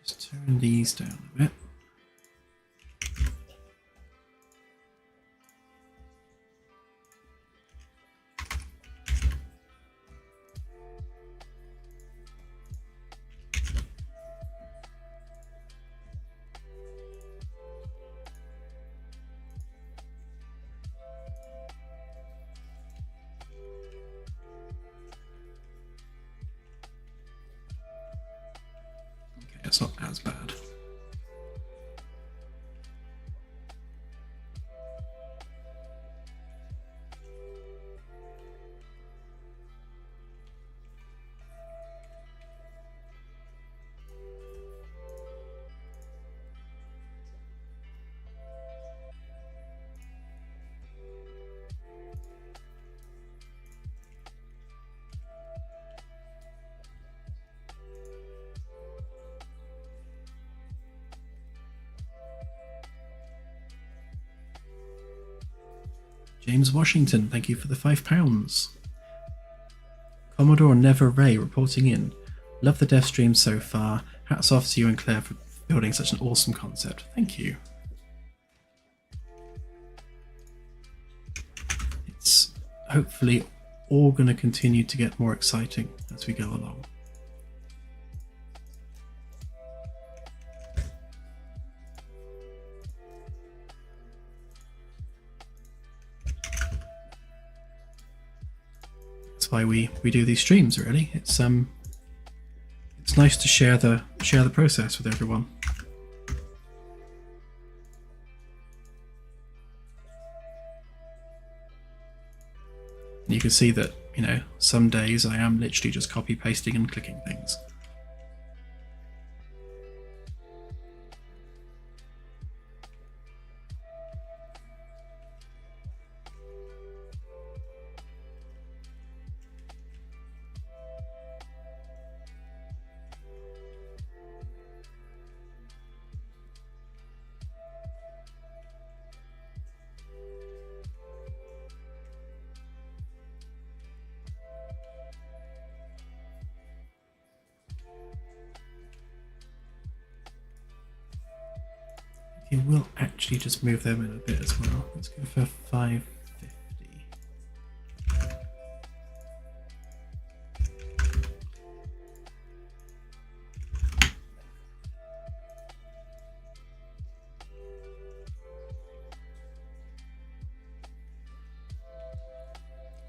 just turn these down a bit. It's not as bad. James Washington, thank you for the £5. Commodore Never Ray reporting in. Love the dev stream so far. Hats off to you and Claire for building such an awesome concept. Thank you. It's hopefully all going to continue to get more exciting as we go along. Why we do these streams, really. It's nice to share the process with everyone. And you can see that, you know, some days I am literally just copy pasting and clicking things. You will actually just move them in a bit as well. Let's go for 550.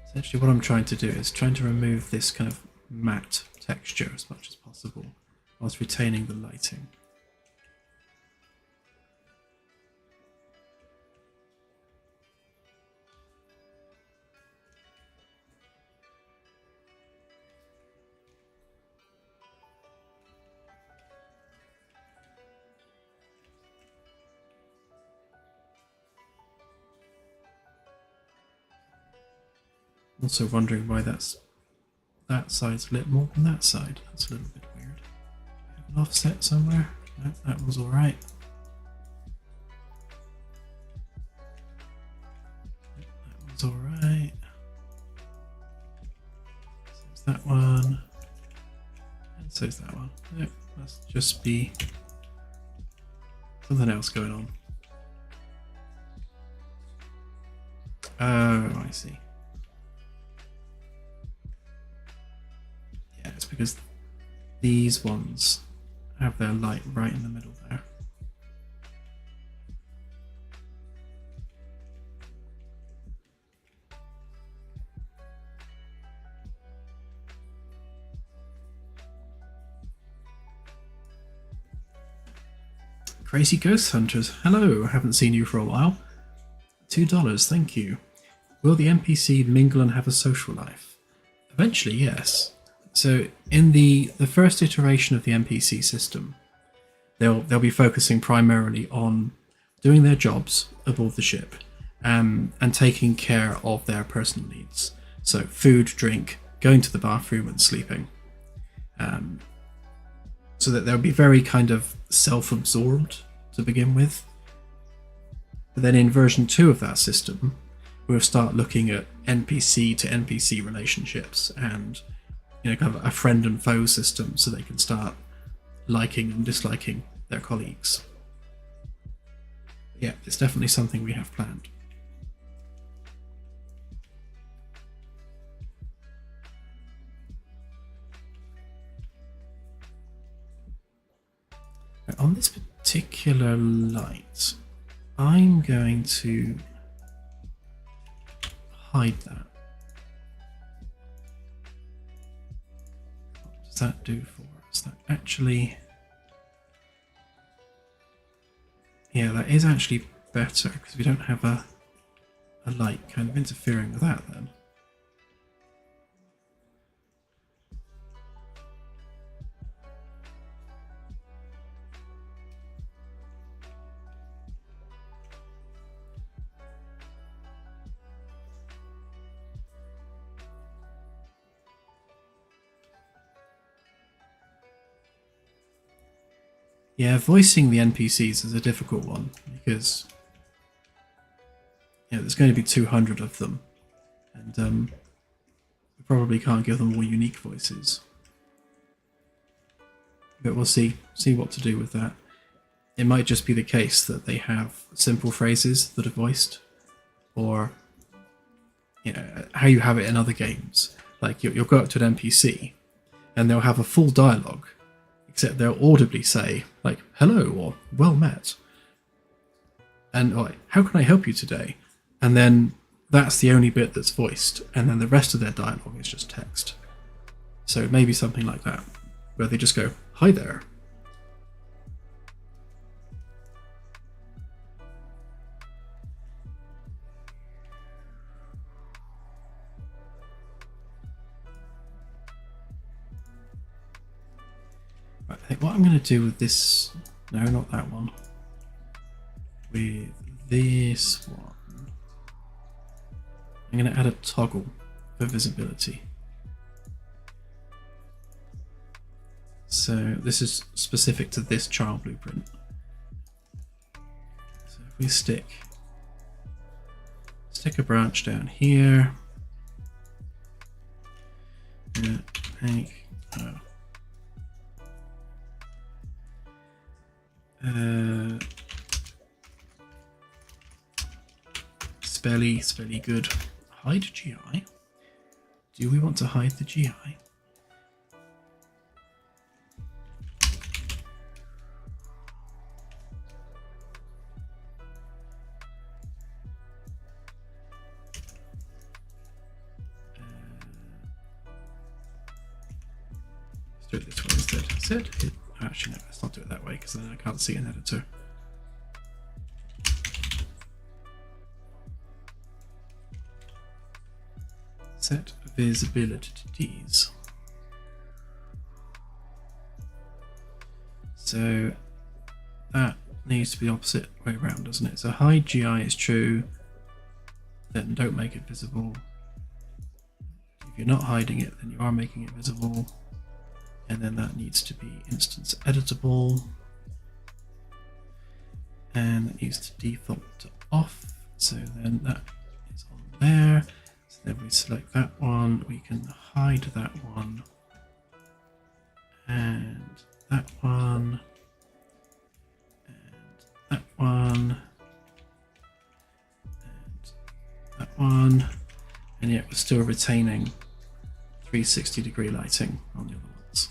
Essentially what I'm trying to do is trying to remove this kind of matte texture as much as possible whilst retaining the lighting. Also wondering why that side's lit more than that side. That's a little bit weird. Have an offset somewhere? No, that one's alright. That one's alright. So's that one. And so's that one. Yep, must just be something else going on. Oh, I see. It's because these ones have their light right in the middle there. Crazy Ghost Hunters, hello, haven't seen you for a while. $2, thank you. Will the NPC mingle and have a social life? Eventually, yes. So in the first iteration of the NPC system, they'll be focusing primarily on doing their jobs aboard the ship and taking care of their personal needs. So food, drink, going to the bathroom and sleeping. So that they'll be very kind of self-absorbed to begin with. But then in version 2 of that system, we'll start looking at NPC to NPC relationships and kind of a friend and foe system, so they can start liking and disliking their colleagues. Yeah, it's definitely something we have planned. On this particular light, I'm going to hide that. What does that do for us? That actually... Yeah, that is actually better, because we don't have a light kind of interfering with that then. Yeah, voicing the NPCs is a difficult one, because there's going to be 200 of them, and we probably can't give them all unique voices. But we'll see what to do with that. It might just be the case that they have simple phrases that are voiced, or how you have it in other games. Like you'll go up to an NPC, and they'll have a full dialogue, except they'll audibly say, like, hello, or well met. And, like, how can I help you today? And then that's the only bit that's voiced, and then the rest of their dialogue is just text. So maybe something like that, where they just go, hi there. Right, I think what I'm going to do with this... No, not that one. With this one, I'm going to add a toggle for visibility. So this is specific to this child blueprint. So if we stick a branch down here, spelly good. Hide GI. Do we want to hide the GI? Let's do it this way instead. Actually, no, let's not do it that way, because then I can't see an editor. Set visibilities. So that needs to be opposite way around, doesn't it? So hide GI is true, then don't make it visible. If you're not hiding it, then you are making it visible. And then that needs to be instance editable. And it needs to default to off. So then that is on there. So then we select that one. We can hide that one. And that one. And that one. And that one. And yet we're still retaining 360-degree lighting on the other ones.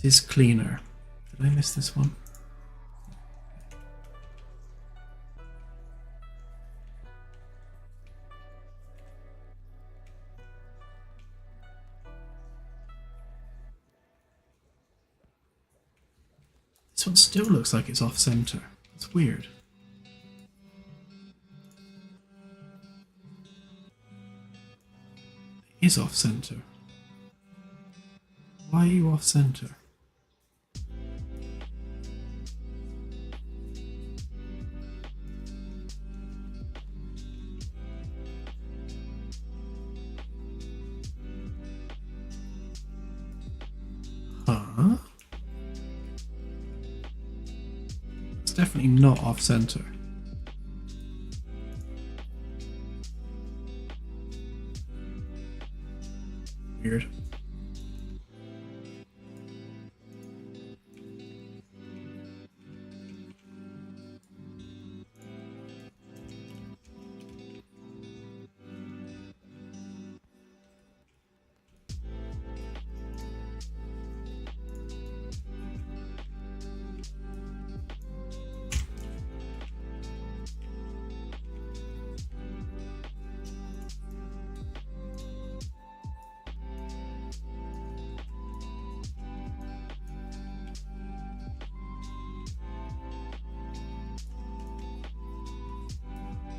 This is cleaner. Did I miss this one? This one still looks like it's off center. It's weird. It is off center. Why are you off center? Huh? It's definitely not off center. Weird.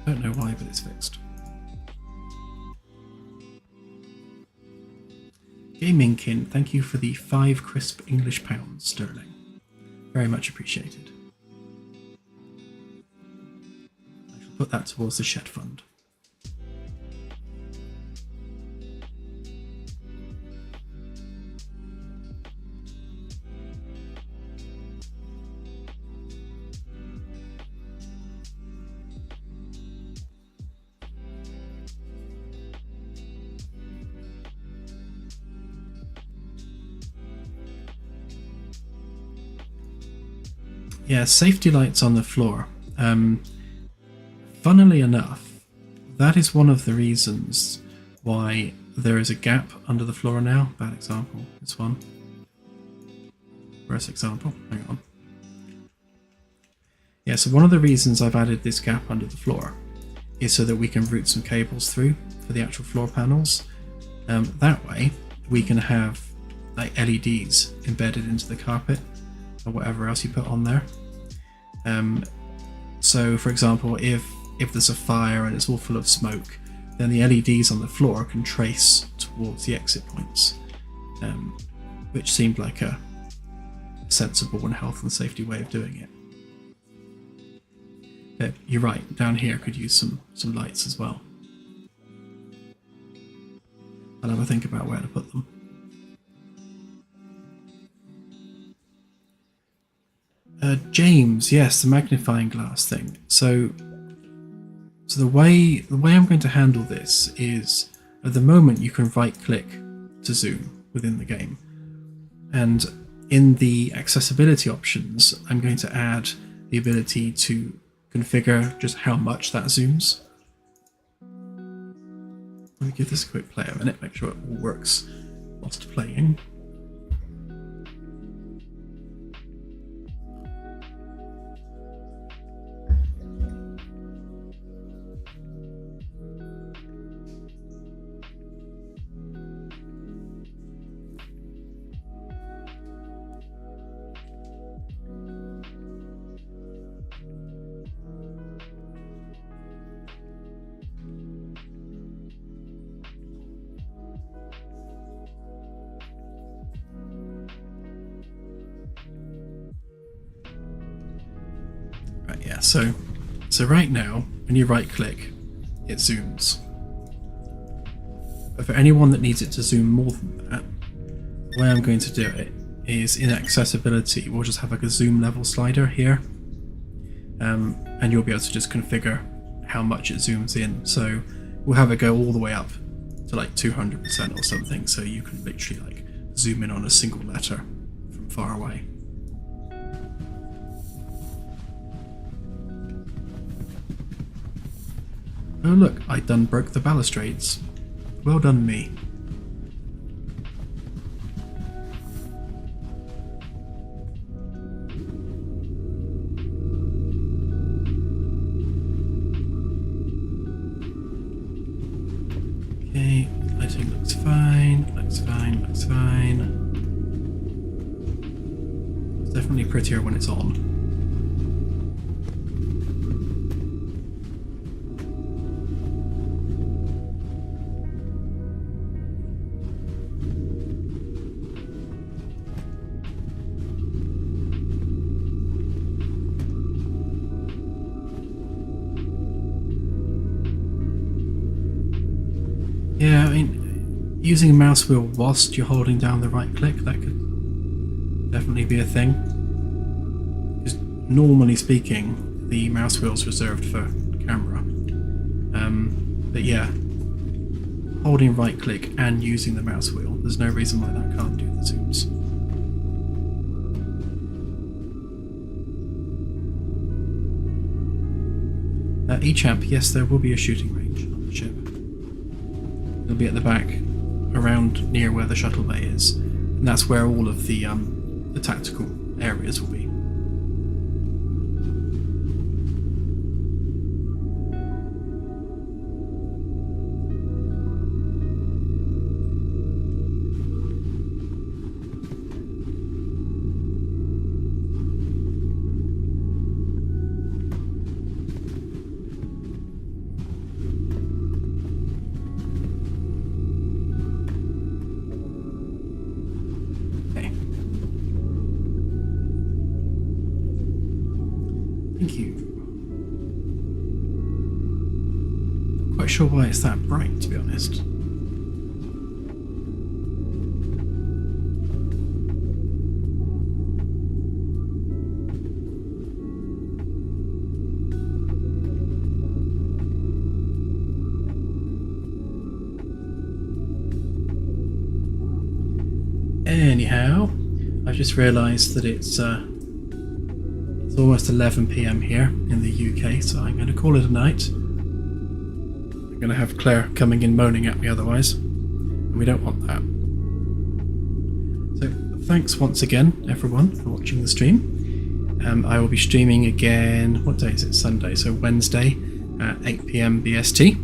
Don't know why, but it's fixed. Gamingkin, thank you for the 5 crisp English pounds sterling. Very much appreciated. I shall put that towards the shed fund. Yeah, safety lights on the floor. Funnily enough, that is one of the reasons why there is a gap under the floor now. Bad example, this one. Worst example, hang on. Yeah, so one of the reasons I've added this gap under the floor is so that we can route some cables through for the actual floor panels. That way, we can have like LEDs embedded into the carpet or whatever else you put on there. So for example, if there's a fire and it's all full of smoke, then the LEDs on the floor can trace towards the exit points, which seemed like a sensible and health and safety way of doing it. But you're right, down here could use some lights as well. I'll have a think about where to put them. James, yes, the magnifying glass thing. So the way I'm going to handle this is, at the moment you can right click to zoom within the game, and in the accessibility options I'm going to add the ability to configure just how much that zooms. Let me give this a quick play a minute, make sure it all works whilst playing. Yeah, so right now, when you right click, it zooms. But for anyone that needs it to zoom more than that, the way I'm going to do it is in accessibility, we'll just have like a zoom level slider here. And you'll be able to just configure how much it zooms in. So we'll have it go all the way up to like 200% or something, so you can literally like zoom in on a single letter from far away. Oh look, I done broke the balustrades. Well done me. looks fine. It's definitely prettier when it's on. Yeah, I mean, using a mouse wheel whilst you're holding down the right click, that could definitely be a thing. Because normally speaking, the mouse wheel is reserved for camera. But yeah, holding right click and using the mouse wheel, there's no reason why that can't do the zooms. E-champ, yes, there will be a shooting range on the ship. It'll be at the back, around near where the shuttle bay is, and that's where all of the tactical areas will be. Thank you. Not quite sure why it's that bright, to be honest. Anyhow, I've just realised that it's almost 11 PM here in the UK, so I'm going to call it a night. I'm going to have Claire coming in moaning at me otherwise, and we don't want that. So thanks once again, everyone, for watching the stream. I will be streaming again, what day is it? Sunday, so Wednesday at 8 PM BST.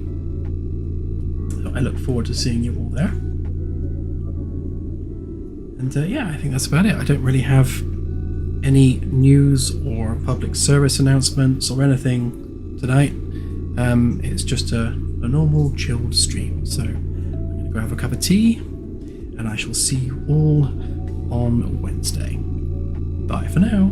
So I look forward to seeing you all there. And yeah, I think that's about it. I don't really have any news or public service announcements or anything tonight. It's just a normal chilled stream. So I'm going to go have a cup of tea, and I shall see you all on Wednesday. Bye for now.